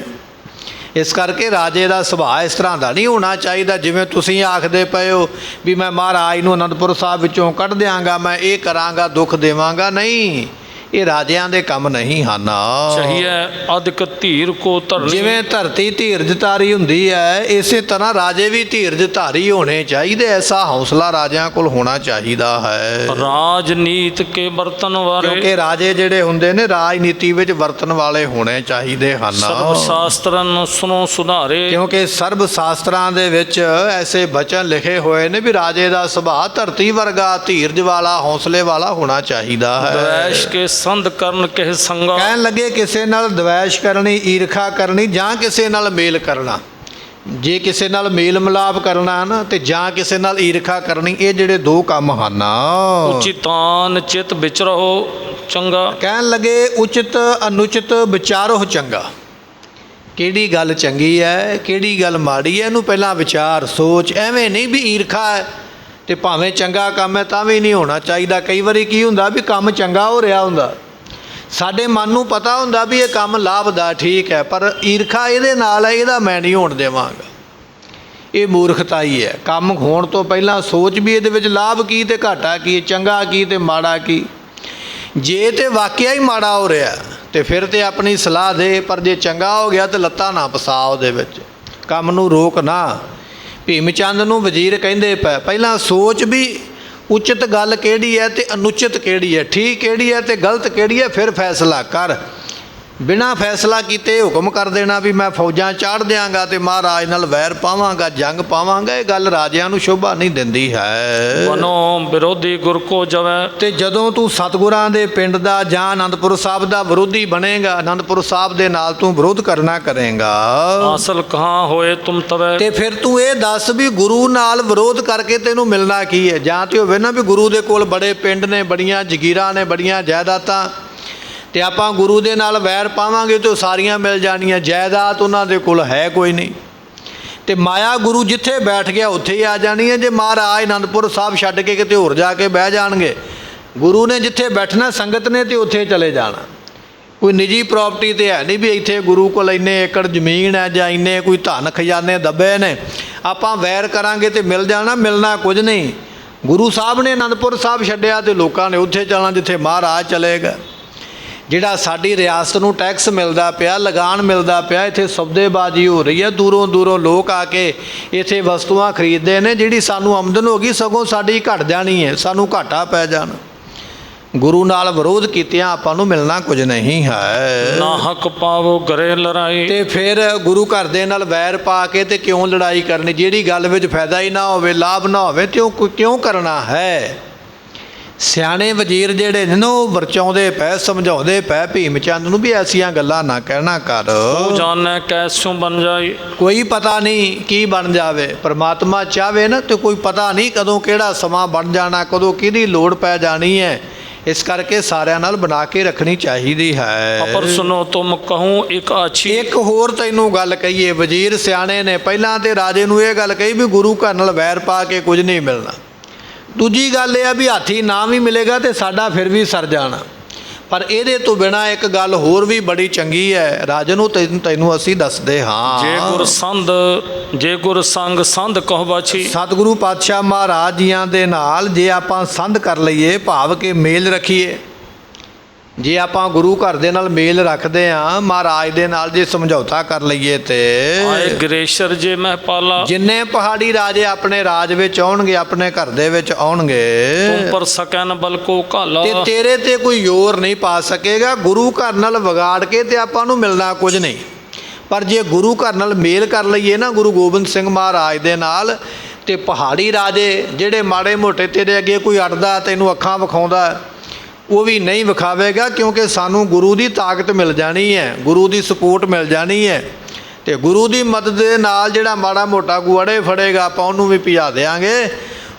ਇਸ ਕਰਕੇ ਰਾਜੇ ਦਾ ਸੁਭਾਅ ਇਸ ਤਰ੍ਹਾਂ ਦਾ ਨਹੀਂ ਹੋਣਾ ਚਾਹੀਦਾ ਜਿਵੇਂ ਤੁਸੀਂ ਆਖਦੇ ਪਏ ਹੋ ਵੀ ਮੈਂ ਮਹਾਰਾਜ ਨੂੰ ਅਨੰਦਪੁਰ ਸਾਹਿਬ ਵਿੱਚੋਂ ਕੱਢ ਦਿਆਂਗਾ, ਮੈਂ ਇਹ ਕਰਾਂਗਾ, ਦੁੱਖ ਦੇਵਾਂਗਾ। ਨਹੀਂ, ਇਹ ਰਾਜਿਆਂ ਦੇ ਕੰਮ ਨਹੀਂ ਹਨ। ਚਾਹੀਏ ਅਧਿਕ ਧੀਰ ਕੋ ਧਰਨੀ। ਜਿਵੇਂ ਧਰਤੀ ਧੀਰਜ ਧਾਰੀ ਹੁੰਦੀ ਹੈ, ਇਸੇ ਤਰ੍ਹਾਂ ਰਾਜੇ ਵੀ ਧੀਰਜ ਧਾਰੀ ਹੋਣੇ ਚਾਹੀਦੇ। ਐਸਾ ਹੌਸਲਾ ਰਾਜਿਆਂ ਕੋਲ ਹੋਣਾ ਚਾਹੀਦਾ ਹੈ। ਰਾਜਨੀਤ ਕੇ ਬਰਤਨ ਵਾਲੇ। ਕਿਉਂਕਿ ਰਾਜੇ ਜਿਹੜੇ ਹੁੰਦੇ ਨੇ ਰਾਜਨੀਤੀ ਵਿੱਚ ਵਰਤਣ ਵਾਲੇ ਹੋਣੇ ਚਾਹੀਦੇ ਹਨ। ਸਰਬ ਸ਼ਾਸਤਰਨ ਸੁਨੋ ਸੁਧਾਰੇ। ਕਿਉਂਕਿ ਸਰਬ ਸ਼ਾਸਤਰਾਂ ਦੇ ਵਿੱਚ ਐਸੇ ਬਚਨ ਲਿਖੇ ਹੋਏ ਨੇ ਵੀ ਰਾਜੇ ਦਾ ਸੁਭਾਅ ਧਰਤੀ ਵਰਗਾ, ਧੀਰਜ ਵਾਲਾ, ਹੌਸਲੇ ਵਾਲਾ ਹੋਣਾ ਚਾਹੀਦਾ ਹੈ। ਦਵੈਸ਼ ਕੇ ਸੰਧ ਕਰਨ ਕਿਸੇ ਸੰਗਾ। ਕਹਿਣ ਲੱਗੇ ਕਿਸੇ ਨਾਲ ਦਵੈਸ਼ ਕਰਨੀ, ਈਰਖਾ ਕਰਨੀ, ਜਾਂ ਕਿਸੇ ਨਾਲ ਮੇਲ ਕਰਨਾ। ਜੇ ਕਿਸੇ ਨਾਲ ਮੇਲ ਮਿਲਾਪ ਕਰਨਾ ਨਾ, ਤੇ ਜਾਂ ਕਿਸੇ ਨਾਲ ਈਰਖਾ ਕਰਨੀ, ਇਹ ਜਿਹੜੇ ਦੋ ਕੰਮ ਹਨ। ਉਚਿਤਾਨ ਚਿਤ ਵਿਚਰੋ ਚੰਗਾ। ਕਹਿਣ ਲੱਗੇ ਉਚਿਤ ਅਨੁਚਿਤ ਵਿਚਾਰੋ ਚੰਗਾ। ਕਿਹੜੀ ਗੱਲ ਚੰਗੀ ਹੈ, ਕਿਹੜੀ ਗੱਲ ਮਾੜੀ ਹੈ, ਇਹਨੂੰ ਪਹਿਲਾਂ ਵਿਚਾਰ ਸੋਚ। ਐਵੇਂ ਨਹੀਂ ਵੀ ਈਰਖਾ ਹੈ ਤੇ ਭਾਵੇਂ ਚੰਗਾ ਕੰਮ ਹੈ ਤਾਂ ਵੀ ਨਹੀਂ ਹੋਣਾ ਚਾਹੀਦਾ। ਕਈ ਵਾਰੀ ਕੀ ਹੁੰਦਾ ਵੀ ਕੰਮ ਚੰਗਾ ਹੋ ਰਿਹਾ ਹੁੰਦਾ, ਸਾਡੇ ਮਨ ਨੂੰ ਪਤਾ ਹੁੰਦਾ ਵੀ ਇਹ ਕੰਮ ਲਾਭ ਦਾ ਠੀਕ ਹੈ, ਪਰ ਈਰਖਾ ਇਹਦੇ ਨਾਲ ਹੈ, ਇਹਦਾ ਮੈਂ ਨਹੀਂ ਹੋਣ ਦੇਵਾਂਗਾ। ਇਹ ਮੂਰਖਤਾ ਹੀ ਹੈ। ਕੰਮ ਹੋਣ ਤੋਂ ਪਹਿਲਾਂ ਸੋਚ ਵੀ ਇਹਦੇ ਵਿੱਚ ਲਾਭ ਕੀ ਤੇ ਘਾਟਾ ਕੀ, ਚੰਗਾ ਕੀ ਤੇ ਮਾੜਾ ਕੀ। ਜੇ ਤੇ ਵਾਕਿਆ ਹੀ ਮਾੜਾ ਹੋ ਰਿਹਾ ਤੇ ਫਿਰ ਤੇ ਆਪਣੀ ਸਲਾਹ ਦੇ, ਪਰ ਜੇ ਚੰਗਾ ਹੋ ਗਿਆ ਤੇ ਲੱਤਾਂ ਨਾ ਫਸਾ ਉਹਦੇ ਵਿੱਚ, ਕੰਮ ਨੂੰ ਰੋਕ ਨਾ। ਭੀਮ ਚੰਦ ਨੂੰ ਵਜ਼ੀਰ ਕਹਿੰਦੇ ਪਏ ਪਹਿਲਾਂ ਸੋਚ ਵੀ ਉਚਿਤ ਗੱਲ ਕਿਹੜੀ ਹੈ ਤੇ ਅਨੁਚਿਤ ਕਿਹੜੀ ਹੈ, ਠੀਕ ਕਿਹੜੀ ਹੈ ਤੇ ਗਲਤ ਕਿਹੜੀ ਹੈ, ਫਿਰ ਫੈਸਲਾ ਕਰ। ਬਿਨਾਂ ਫੈਸਲਾ ਕੀਤੇ ਹੁਕਮ ਕਰ ਦੇਣਾ ਵੀ ਮੈਂ ਫੌਜਾਂ ਚਾੜ ਦਿਆਂਗਾ ਤੇ ਮਹਾਰਾਜ ਨਾਲ ਵੈਰ ਪਾਵਾਂਗਾ, ਜੰਗ ਪਾਵਾਂਗਾ, ਇਹ ਗੱਲ ਰਾਜਿਆਂ ਨੂੰ ਸ਼ੋਭਾ ਨਹੀਂ ਦਿੰਦੀ ਹੈ। ਮਨੋ ਵਿਰੋਧੀ ਗੁਰ ਕੋ ਜਵੈ। ਤੇ ਜਦੋਂ ਤੂੰ ਸਤਿਗੁਰਾਂ ਦੇ ਪਿੰਡ ਦਾ ਜਾਂ ਆਨੰਦਪੁਰ ਸਾਹਿਬ ਦਾ ਵਿਰੋਧੀ ਬਣੇਗਾ, ਆਨੰਦਪੁਰ ਸਾਹਿਬ ਦੇ ਨਾਲ ਤੂੰ ਵਿਰੋਧ ਕਰਨਾ ਕਰੇਗਾ, ਅਸਲ ਕਹਾਂ ਹੋਏ ਤੁਮ ਤਵੈ। ਤੇ ਫਿਰ ਤੂੰ ਇਹ ਦੱਸ ਵੀ ਗੁਰੂ ਨਾਲ ਵਿਰੋਧ ਕਰਕੇ ਤੈਨੂੰ ਮਿਲਣਾ ਕੀ ਹੈ? ਜਾਂ ਤੇ ਹੋਵੇ ਨਾ ਵੀ ਗੁਰੂ ਦੇ ਕੋਲ ਬੜੇ ਪਿੰਡ ਨੇ, ਬੜੀਆਂ ਜ਼ਗੀਰਾਂ ਨੇ, ਬੜੀਆਂ ਜਾਇਦਾਦਾਂ, ਤੇ ਆਪਾਂ ਗੁਰੂ ਦੇ ਨਾਲ ਵੈਰ ਪਾਵਾਂਗੇ ਤੇ ਉਹ ਸਾਰੀਆਂ ਮਿਲ ਜਾਣੀਆਂ। ਜਾਇਦਾਦ ਉਹਨਾਂ ਦੇ ਕੋਲ ਹੈ ਕੋਈ ਨਹੀਂ, ਤੇ ਮਾਇਆ ਗੁਰੂ ਜਿੱਥੇ ਬੈਠ ਗਿਆ ਉੱਥੇ ਹੀ ਆ ਜਾਣੀ ਹੈ। ਜੇ ਮਹਾਰਾਜ ਆਨੰਦਪੁਰ ਸਾਹਿਬ ਛੱਡ ਕੇ ਕਿਤੇ ਹੋਰ ਜਾ ਕੇ ਬਹਿ ਜਾਣਗੇ, ਗੁਰੂ ਨੇ ਜਿੱਥੇ ਬੈਠਣਾ ਸੰਗਤ ਨੇ ਤੇ ਉੱਥੇ ਚਲੇ ਜਾਣਾ। ਕੋਈ ਨਿੱਜੀ ਪ੍ਰਾਪਰਟੀ ਤੇ ਹੈ ਨਹੀਂ ਵੀ ਇੱਥੇ ਗੁਰੂ ਕੋਲ ਇੰਨੇ ਏਕੜ ਜ਼ਮੀਨ ਹੈ ਜਾਂ ਇੰਨੇ ਕੋਈ ਧਨ ਖਜ਼ਾਨੇ ਦੱਬੇ ਨੇ, ਆਪਾਂ ਵੈਰ ਕਰਾਂਗੇ ਤੇ ਮਿਲ ਜਾਣਾ। ਮਿਲਣਾ ਕੁਝ ਨਹੀਂ। ਗੁਰੂ ਸਾਹਿਬ ਨੇ ਆਨੰਦਪੁਰ ਸਾਹਿਬ ਛੱਡਿਆ ਤੇ ਲੋਕਾਂ ਨੇ ਉੱਥੇ ਚੱਲਣਾ ਜਿੱਥੇ ਮਹਾਰਾਜ ਚਲੇਗਾ। ਜਿਹੜਾ ਸਾਡੀ ਰਿਆਸਤ ਨੂੰ ਟੈਕਸ ਮਿਲਦਾ ਪਿਆ, ਲਗਾਨ ਮਿਲਦਾ ਪਿਆ, ਇੱਥੇ ਸੌਦੇਬਾਜ਼ੀ ਹੋ ਰਹੀ ਹੈ, ਦੂਰੋਂ ਦੂਰੋਂ ਲੋਕ ਆ ਕੇ ਇੱਥੇ ਵਸਤੂਆਂ ਖਰੀਦਦੇ ਨੇ। ਜਿਹੜੀ ਸਾਨੂੰ ਆਮਦਨ ਹੋ ਗਈ ਸਗੋਂ ਸਾਡੀ ਘਟ ਜਾਣੀ ਹੈ, ਸਾਨੂੰ ਘਾਟਾ ਪੈ ਜਾਣਾ। ਗੁਰੂ ਨਾਲ ਵਿਰੋਧ ਕੀਤਿਆਂ ਆਪਾਂ ਨੂੰ ਮਿਲਣਾ ਕੁਝ ਨਹੀਂ ਹੈ। ਨਾ ਹੱਕ ਪਾਵੋ ਗਰੇ ਲੜਾਈ। ਤੇ ਫਿਰ ਗੁਰੂ ਘਰ ਦੇ ਨਾਲ ਵੈਰ ਪਾ ਕੇ ਤੇ ਕਿਉਂ ਲੜਾਈ ਕਰਨੀ? ਜਿਹੜੀ ਗੱਲ ਵਿੱਚ ਫਾਇਦਾ ਹੀ ਨਾ ਹੋਵੇ, ਲਾਭ ਨਾ ਹੋਵੇ, ਤੇ ਉਹ ਕਿਉਂ ਕਰਨਾ ਹੈ? ਸਿਆਣੇ ਵਜ਼ੀਰ ਜਿਹੜੇ ਨੇ ਨਾ ਉਹ ਵਰਚਾਉਂਦੇ ਪਏ, ਸਮਝਾਉਂਦੇ ਪਏ ਭੀਮ ਚੰਦ ਨੂੰ ਵੀ ਐਸੀਆਂ ਗੱਲਾਂ ਨਾ ਕਹਿਣਾ ਕਰ। ਉਹ ਜਾਣੈ ਕੈਸੋਂ ਬਨ ਜਾਈ। ਕੋਈ ਪਤਾ ਨਹੀਂ ਕੀ ਬਣ ਜਾਵੇ। ਪਰਮਾਤਮਾ ਚਾਹਵੇ ਨਾ ਤੇ ਕੋਈ ਪਤਾ ਨਹੀਂ ਕਦੋਂ ਕਿਹੜਾ ਸਮਾਂ ਬਣ ਜਾਣਾ, ਕਦੋਂ ਕਿਹਦੀ ਲੋੜ ਪੈ ਜਾਣੀ ਹੈ। ਇਸ ਕਰਕੇ ਸਾਰਿਆਂ ਨਾਲ ਬਣਾ ਕੇ ਰੱਖਣੀ ਚਾਹੀਦੀ ਹੈ। ਅਪਰ ਸੁਨੋ ਤੁਮ ਕਹੂੰ ਇੱਕ ਆਛੀ। ਇੱਕ ਹੋਰ ਤੈਨੂੰ ਗੱਲ ਕਹੀਏ, ਵਜ਼ੀਰ ਸਿਆਣੇ ਨੇ ਪਹਿਲਾਂ ਤੇ ਰਾਜੇ ਨੂੰ ਇਹ ਗੱਲ ਕਹੀ ਵੀ ਗੁਰੂ ਘਰ ਨਾਲ ਵੈਰ ਪਾ ਕੇ ਕੁਝ ਨਹੀਂ ਮਿਲਣਾ। ਦੂਜੀ ਗੱਲ ਇਹ ਆ ਵੀ ਹਾਥੀ ਨਾ ਵੀ ਮਿਲੇਗਾ ਤੇ ਸਾਡਾ ਫਿਰ ਵੀ ਸਰ ਜਾਣਾ। ਪਰ ਇਹਦੇ ਤੋਂ ਬਿਨਾਂ ਇੱਕ ਗੱਲ ਹੋਰ ਵੀ ਬੜੀ ਚੰਗੀ ਹੈ, ਰਾਜੇ ਨੂੰ ਤੈਨੂੰ ਅਸੀਂ ਦੱਸਦੇ ਹਾਂ। ਜੇ ਗੁਰ ਸੰਗ ਸੰਧ ਕਹੁ ਬਾਛੀ। ਸਤਿਗੁਰੂ ਪਾਤਸ਼ਾਹ ਮਹਾਰਾਜ ਜੀਆਂ ਦੇ ਨਾਲ ਜੇ ਆਪਾਂ ਸੰਧ ਕਰ ਲਈਏ, ਭਾਵ ਕਿ ਮੇਲ ਰੱਖੀਏ, ਜੇ ਆਪਾਂ ਗੁਰੂ ਘਰ ਦੇ ਨਾਲ ਮੇਲ ਰੱਖਦੇ ਹਾਂ, ਮਹਾਰਾਜ ਦੇ ਨਾਲ ਜੇ ਸਮਝੌਤਾ ਕਰ ਲਈਏ ਤੇ ਆਏ ਗ੍ਰੇਸ਼ਰ ਜੇ ਮਹਿਪਾਲਾ। ਜਿੰਨੇ ਪਹਾੜੀ ਰਾਜੇ ਆਪਣੇ ਰਾਜ ਵਿੱਚ ਆਉਣਗੇ, ਆਪਣੇ ਘਰ ਦੇ ਵਿੱਚ ਆਉਣਗੇ, ਤੁਮ ਪਰ ਸਕੈ ਨ ਬਲ ਕੋ ਘਾਲਾ। ਤੇ ਤੇਰੇ ਤੇ ਕੋਈ ਜ਼ੋਰ ਨਹੀਂ ਪਾ ਸਕੇਗਾ। ਗੁਰੂ ਘਰ ਨਾਲ ਵਿਗਾੜ ਕੇ ਤੇ ਆਪਾਂ ਨੂੰ ਮਿਲਣਾ ਕੁਝ ਨਹੀਂ। ਪਰ ਜੇ ਗੁਰੂ ਘਰ ਨਾਲ ਮੇਲ ਕਰ ਲਈਏ ਨਾ, ਗੁਰੂ ਗੋਬਿੰਦ ਸਿੰਘ ਮਹਾਰਾਜ ਦੇ ਨਾਲ, ਤੇ ਪਹਾੜੀ ਰਾਜੇ ਜਿਹੜੇ ਮਾੜੇ ਮੋਟੇ ਤੇਰੇ ਅੱਗੇ ਕੋਈ ਅੜਦਾ, ਤੈਨੂੰ ਅੱਖਾਂ ਵਿਖਾਉਂਦਾ, ਉਹ ਵੀ ਨਹੀਂ ਵਿਖਾਵੇਗਾ, ਕਿਉਂਕਿ ਸਾਨੂੰ ਗੁਰੂ ਦੀ ਤਾਕਤ ਮਿਲ ਜਾਣੀ ਹੈ, ਗੁਰੂ ਦੀ ਸਪੋਰਟ ਮਿਲ ਜਾਣੀ ਹੈ। ਤੇ ਗੁਰੂ ਦੀ ਮਦਦ ਦੇ ਨਾਲ ਜਿਹੜਾ ਮਾੜਾ ਮੋਟਾ ਗੁਆੜੇ ਫੜੇਗਾ, ਆਪਾਂ ਉਹਨੂੰ ਵੀ ਭਜਾ ਦੇਵਾਂਗੇ।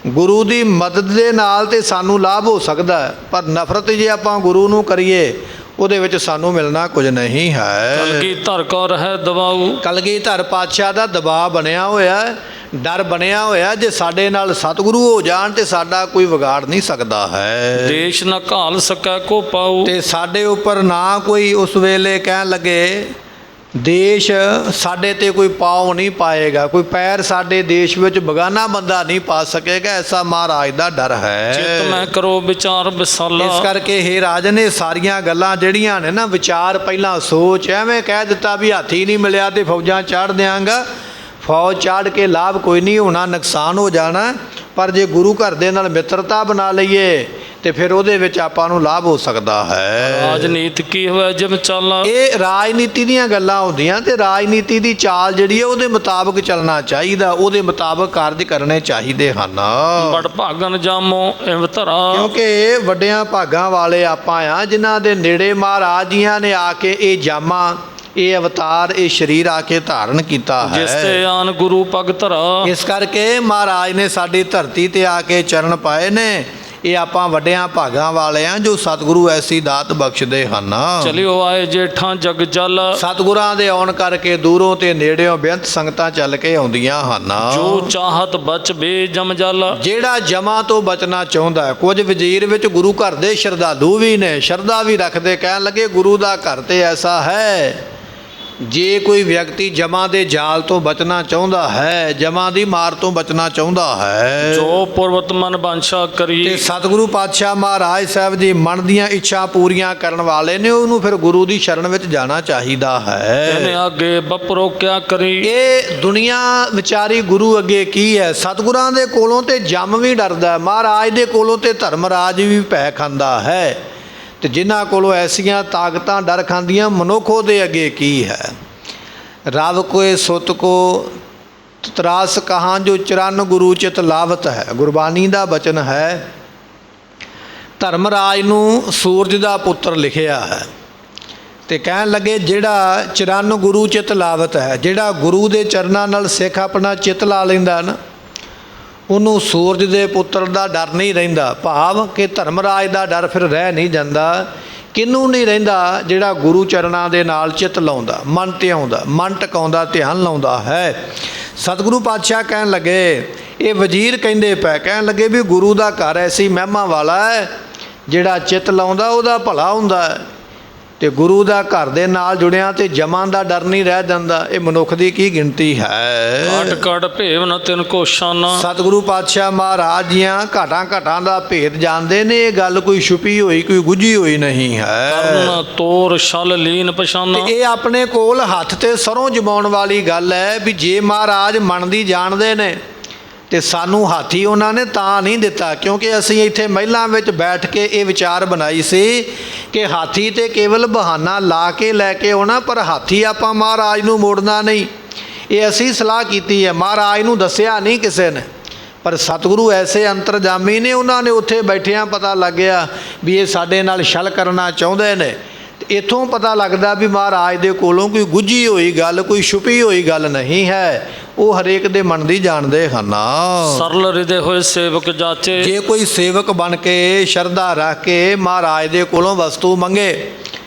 ਗੁਰੂ ਦੀ ਮਦਦ ਦੇ ਨਾਲ ਤੇ ਸਾਨੂੰ ਲਾਭ ਹੋ ਸਕਦਾ ਹੈ, ਪਰ ਨਫ਼ਰਤ ਜੇ ਆਪਾਂ ਗੁਰੂ ਨੂੰ ਕਰੀਏ, ਉਹਦੇ ਵਿੱਚ ਸਾਨੂੰ ਮਿਲਣਾ ਕੁਝ ਨਹੀਂ ਹੈ। ਕਲਗੀਧਰ ਕੋ ਰਹਿ ਦਬਾਊ। ਕਲਗੀਧਰ ਪਾਤਸ਼ਾਹ ਦਾ ਦਬਾਅ ਬਣਿਆ ਹੋਇਆ, ਡਰ ਬਣਿਆ ਹੋਇਆ। ਜੇ ਸਾਡੇ ਨਾਲ ਸਤਿਗੁਰੂ ਹੋ ਜਾਣ ਤੇ ਸਾਡਾ ਕੋਈ ਵਿਗਾੜ ਨਹੀਂ ਸਕਦਾ ਹੈ। ਦੇਸ਼ ਨ ਘਾਲ ਸਕੈ ਕੋ ਪਾਊ। ਤੇ ਸਾਡੇ ਉੱਪਰ ਨਾ ਕੋਈ ਉਸ ਵੇਲੇ ਕਹਿਣ ਲੱਗੇ, ਦੇਸ਼ ਸਾਡੇ ਤੇ ਕੋਈ ਪਾਉ ਨਹੀਂ ਪਾਏਗਾ, ਕੋਈ ਪੈਰ ਸਾਡੇ ਦੇਸ਼ ਵਿੱਚ ਬਗਾਨਾ ਬੰਦਾ ਨਹੀਂ ਪਾ ਸਕੇਗਾ, ਐਸਾ ਮਹਾਰਾਜ ਦਾ ਡਰ ਹੈ। ਚਿਤ ਮੈਂ ਕਰੋ ਵਿਚਾਰ ਵਿਸਾਲਾ। ਇਸ ਕਰਕੇ ਇਹ ਰਾਜਨ ਨੇ ਸਾਰੀਆਂ ਗੱਲਾਂ ਜਿਹੜੀਆਂ ਨੇ ਨਾ, ਵਿਚਾਰ ਪਹਿਲਾਂ ਸੋਚ। ਐਵੇਂ ਕਹਿ ਦਿੱਤਾ ਵੀ ਹਾਥੀ ਨਹੀਂ ਮਿਲਿਆ ਤੇ ਫੌਜਾਂ ਚਾੜ ਦਿਆਂਗਾ, ਫੌਜ ਚਾੜ ਕੇ ਲਾਭ ਕੋਈ ਨਹੀਂ ਹੋਣਾ, ਨੁਕਸਾਨ ਹੋ ਜਾਣਾ। ਪਰ ਜੇ ਗੁਰੂ ਘਰ ਦੇ ਨਾਲ ਮਿੱਤਰਤਾ ਬਣਾ ਲਈਏ ਤੇ ਫਿਰ ਉਹਦੇ ਵਿੱਚ ਆਪਾਂ ਨੂੰ ਲਾਭ ਹੋ ਸਕਦਾ ਹੈ। ਰਾਜਨੀਤੀ ਕੀ ਹੋਵੇ ਜਿਮ ਚਾਲਾ। ਇਹ ਰਾਜਨੀਤੀ ਦੀਆਂ ਗੱਲਾਂ ਹੁੰਦੀਆਂ, ਤੇ ਰਾਜਨੀਤੀ ਦੀ ਚਾਲ ਜਿਹੜੀ ਹੈ ਉਹਦੇ ਮੁਤਾਬਕ ਚੱਲਣਾ ਚਾਹੀਦਾ, ਉਹਦੇ ਮੁਤਾਬਕ ਕਾਰਜ ਕਰਨੇ ਚਾਹੀਦੇ ਹਨ। ਬੜ ਭਾਗਨ ਜਾਮੋ ਇਵ ਧਰਾ। ਕਿਉਂਕਿ ਵੱਡਿਆਂ ਭਾਗਾਂ ਵਾਲੇ ਆਪਾਂ ਆ, ਜਿਨ੍ਹਾਂ ਦੇ ਨੇੜੇ ਮਹਾਰਾਜ ਜੀਆਂ ਨੇ ਆ ਕੇ ਇਹ ਜਾਮਾ, ਇਹ ਅਵਤਾਰ, ਇਹ ਸਰੀਰ ਆ ਕੇ ਧਾਰਨ ਕੀਤਾ ਹੈ। ਜਿਸ ਤੇ ਆਨ ਗੁਰੂ ਪਗ ਧਰਾ। ਇਸ ਕਰਕੇ ਮਹਾਰਾਜ ਨੇ ਸਾਡੀ ਧਰਤੀ ਤੇ ਆ ਕੇ ਚਰਨ ਪਾਏ ਨੇ। ਇਹ ਆਪਾਂ ਵੱਡਿਆਂ ਭਾਗਾਂ ਵਾਲੇ ਆ ਜੋ ਸਤਿਗੁਰੂ ਐਸੀ ਦਾਤ ਬਖਸ਼ਦੇ ਹਨ। ਚਲਿਓ ਆਏ ਜੇਠਾਂ ਜਗ ਜਲ। ਸਤਿਗੁਰਾਂ ਦੇ ਆਉਣ ਕਰਕੇ ਦੂਰੋਂ ਤੇ ਨੇੜਿਓਂ ਬੇਅੰਤ ਸੰਗਤਾਂ ਚੱਲ ਕੇ ਆਉਂਦੀਆਂ ਹਨ। ਜੋ ਚਾਹਤ ਬਚ ਬੇ ਜਮ ਜਲ। ਜਿਹੜਾ ਜਮਾਂ ਤੋਂ ਬਚਣਾ ਚਾਹੁੰਦਾ ਹੈ। ਕੁਝ ਵਜ਼ੀਰ ਵਿੱਚ ਗੁਰੂ ਘਰ ਦੇ ਸ਼ਰਧਾਲੂ ਵੀ ਨੇ, ਸ਼ਰਧਾ ਵੀ ਰੱਖਦੇ, ਕਹਿਣ ਲੱਗੇ ਗੁਰੂ ਦਾ ਘਰ ਤੇ ਐਸਾ ਹੈ, ਜੇ ਕੋਈ ਵਿਅਕਤੀ ਜਮਾਂ ਦੇ ਜਾਲ ਤੋਂ ਬਚਣਾ ਚਾਹੁੰਦਾ ਹੈ, ਜਮਾਂ ਦੀ ਮਾਰ ਤੋਂ ਬਚਣਾ ਚਾਹੁੰਦਾ ਹੈ, ਜੋ ਪੁਰਵਤ ਮਨ ਬਾਂਛਾ ਕਰੀ। ਤੇ ਸਤਿਗੁਰੂ ਪਾਤਸ਼ਾਹ ਮਹਾਰਾਜ ਸਾਹਿਬ ਜੀ ਮਨ ਦੀਆਂ ਇੱਛਾ ਪੂਰੀਆਂ ਕਰਨ ਵਾਲੇ ਨੇ, ਉਹਨੂੰ ਫਿਰ ਗੁਰੂ ਦੀ ਸ਼ਰਨ ਵਿੱਚ ਜਾਣਾ ਚਾਹੀਦਾ ਹੈ। ਇਹਨੇ ਅੱਗੇ ਬਪਰੋ ਕਿਆ ਕਰੀ। ਇਹ ਦੁਨੀਆ ਵਿਚਾਰੀ ਗੁਰੂ ਅੱਗੇ ਕੀ ਹੈ। ਸਤਿਗੁਰਾਂ ਦੇ ਕੋਲੋਂ ਤੇ ਜੰਮ ਵੀ ਡਰਦਾ, ਮਹਾਰਾਜ ਦੇ ਕੋਲੋਂ ਤੇ ਧਰਮਰਾਜ ਵੀ ਭੈ ਖਾਂਦਾ ਹੈ। ਤੇ ਜਿਨ੍ਹਾਂ ਕੋਲੋਂ ਐਸੀਆਂ ਤਾਕਤਾਂ ਡਰ ਖਾਂਦੀਆਂ, ਮਨੁੱਖ ਉਹਦੇ ਅੱਗੇ ਕੀ ਹੈ। ਰਵ ਕੋਏ ਸੁਤ ਕੋ ਤਰਾਸ ਕਹਾਂ, ਜੋ ਚਰਨ ਗੁਰੂ ਚਿਤ ਲਾਵਤ ਹੈ। ਗੁਰਬਾਣੀ ਦਾ ਬਚਨ ਹੈ। ਧਰਮਰਾਜ ਨੂੰ ਸੂਰਜ ਦਾ ਪੁੱਤਰ ਲਿਖਿਆ ਹੈ, ਤੇ ਕਹਿਣ ਲੱਗੇ ਜਿਹੜਾ ਚਰਨ ਗੁਰੂ ਚਿਤ ਲਾਵਤ ਹੈ, ਜਿਹੜਾ ਗੁਰੂ ਦੇ ਚਰਨਾਂ ਨਾਲ ਸਿੱਖ ਆਪਣਾ ਚਿੱਤ ਲਾ ਲੈਂਦਾ ਨਾ, ਉਹਨੂੰ ਸੂਰਜ ਦੇ ਪੁੱਤਰ ਦਾ ਡਰ ਨਹੀਂ ਰਹਿੰਦਾ। ਭਾਵ ਕਿ ਧਰਮਰਾਜ ਦਾ ਡਰ ਫਿਰ ਰਹਿ ਨਹੀਂ ਜਾਂਦਾ। ਕਿਹਨੂੰ ਨਹੀਂ ਰਹਿੰਦਾ? ਜਿਹੜਾ ਗੁਰੂ ਚਰਨਾਂ ਦੇ ਨਾਲ ਚਿੱਤ ਲਾਉਂਦਾ, ਮਨ ਤੇ ਆਉਂਦਾ, ਮਨ ਟਿਕਾਉਂਦਾ, ਧਿਆਨ ਲਾਉਂਦਾ ਹੈ। ਸਤਿਗੁਰੂ ਪਾਤਸ਼ਾਹ ਕਹਿਣ ਲੱਗੇ, ਇਹ ਵਜ਼ੀਰ ਕਹਿੰਦੇ ਪਏ, ਕਹਿਣ ਲੱਗੇ ਵੀ ਗੁਰੂ ਦਾ ਘਰ ਐਸੀ ਮਹਿਮਾ ਵਾਲਾ ਹੈ, ਜਿਹੜਾ ਚਿੱਤ ਲਾਉਂਦਾ ਉਹਦਾ ਭਲਾ ਹੁੰਦਾ ਹੈ। ਤੇ ਗੁਰੂ ਦਾ ਘਰ ਦੇ ਨਾਲ ਜੁੜਿਆ ਤੇ ਜਮਾਂ ਦਾ ਡਰ ਨਹੀਂ ਰਹਿ ਜਾਂਦਾ। ਇਹ ਮਨੁੱਖ ਦੀ ਕੀ ਗਿਣਤੀ ਹੈ। ਕਾਟ ਕਾਟ ਭੇਵ ਨ ਤਿਨ ਕੋ ਸ਼ਾਨਾ। ਸਤਿਗੁਰੂ ਪਾਤਸ਼ਾਹ ਮਹਾਰਾਜ ਜੀਆਂ ਘਾਟਾਂ ਘਾਟਾਂ ਦਾ ਭੇਦ ਜਾਣਦੇ ਨੇ। ਇਹ ਗੱਲ ਕੋਈ ਛੁਪੀ ਹੋਈ, ਕੋਈ ਗੁੱਝੀ ਹੋਈ ਨਹੀਂ ਹੈ। ਕਰਨ ਤੋਰ ਛਲ ਲੀਨ ਪਛਾਨਾ। ਇਹ ਆਪਣੇ ਕੋਲ ਹੱਥ ਤੇ ਸਰੋਂ ਜਮਾਉਣ ਵਾਲੀ ਗੱਲ ਹੈ ਵੀ ਜੇ ਮਹਾਰਾਜ ਮੰਨਦੀ ਜਾਣਦੇ ਨੇ ਤੇ ਸਾਨੂੰ ਹਾਥੀ ਉਹਨਾਂ ਨੇ ਤਾਂ ਨਹੀਂ ਦਿੱਤਾ, ਕਿਉਂਕਿ ਅਸੀਂ ਇੱਥੇ ਮਹਿਲਾਂ ਵਿੱਚ ਬੈਠ ਕੇ ਇਹ ਵਿਚਾਰ ਬਣਾਈ ਸੀ ਕਿ ਹਾਥੀ ਤੇ ਕੇਵਲ ਬਹਾਨਾ ਲਾ ਕੇ ਲੈ ਕੇ ਆਉਣਾ, ਪਰ ਹਾਥੀ ਆਪਾਂ ਮਹਾਰਾਜ ਨੂੰ ਮੋੜਨਾ ਨਹੀਂ। ਇਹ ਅਸੀਂ ਸਲਾਹ ਕੀਤੀ ਹੈ, ਮਹਾਰਾਜ ਨੂੰ ਦੱਸਿਆ ਨਹੀਂ ਕਿਸੇ ਨੇ। ਪਰ ਸਤਿਗੁਰੂ ਐਸੇ ਅੰਤਰਜਾਮੀ ਨੇ, ਉਹਨਾਂ ਨੇ ਉੱਥੇ ਬੈਠਿਆਂ ਪਤਾ ਲੱਗ ਗਿਆ ਵੀ ਇਹ ਸਾਡੇ ਨਾਲ ਛਲ ਕਰਨਾ ਚਾਹੁੰਦੇ ਨੇ। ਤੇ ਇੱਥੋਂ ਪਤਾ ਲੱਗਦਾ ਵੀ ਮਹਾਰਾਜ ਦੇ ਕੋਲੋਂ ਕੋਈ ਗੁੱਝੀ ਹੋਈ ਗੱਲ, ਕੋਈ ਛੁਪੀ ਹੋਈ ਗੱਲ ਨਹੀਂ ਹੈ, ਉਹ ਹਰੇਕ ਦੇ ਮਨ ਦੀ ਜਾਣਦੇ ਹਨ। ਸਰਲ ਹਿਰਦੇ ਹੋਏ ਸੇਵਕ ਜਾਚੇ। ਜੇ ਕੋਈ ਸੇਵਕ ਬਣ ਕੇ ਸ਼ਰਧਾ ਰੱਖ ਕੇ ਮਹਾਰਾਜ ਦੇ ਕੋਲੋਂ ਵਸਤੂ ਮੰਗੇ,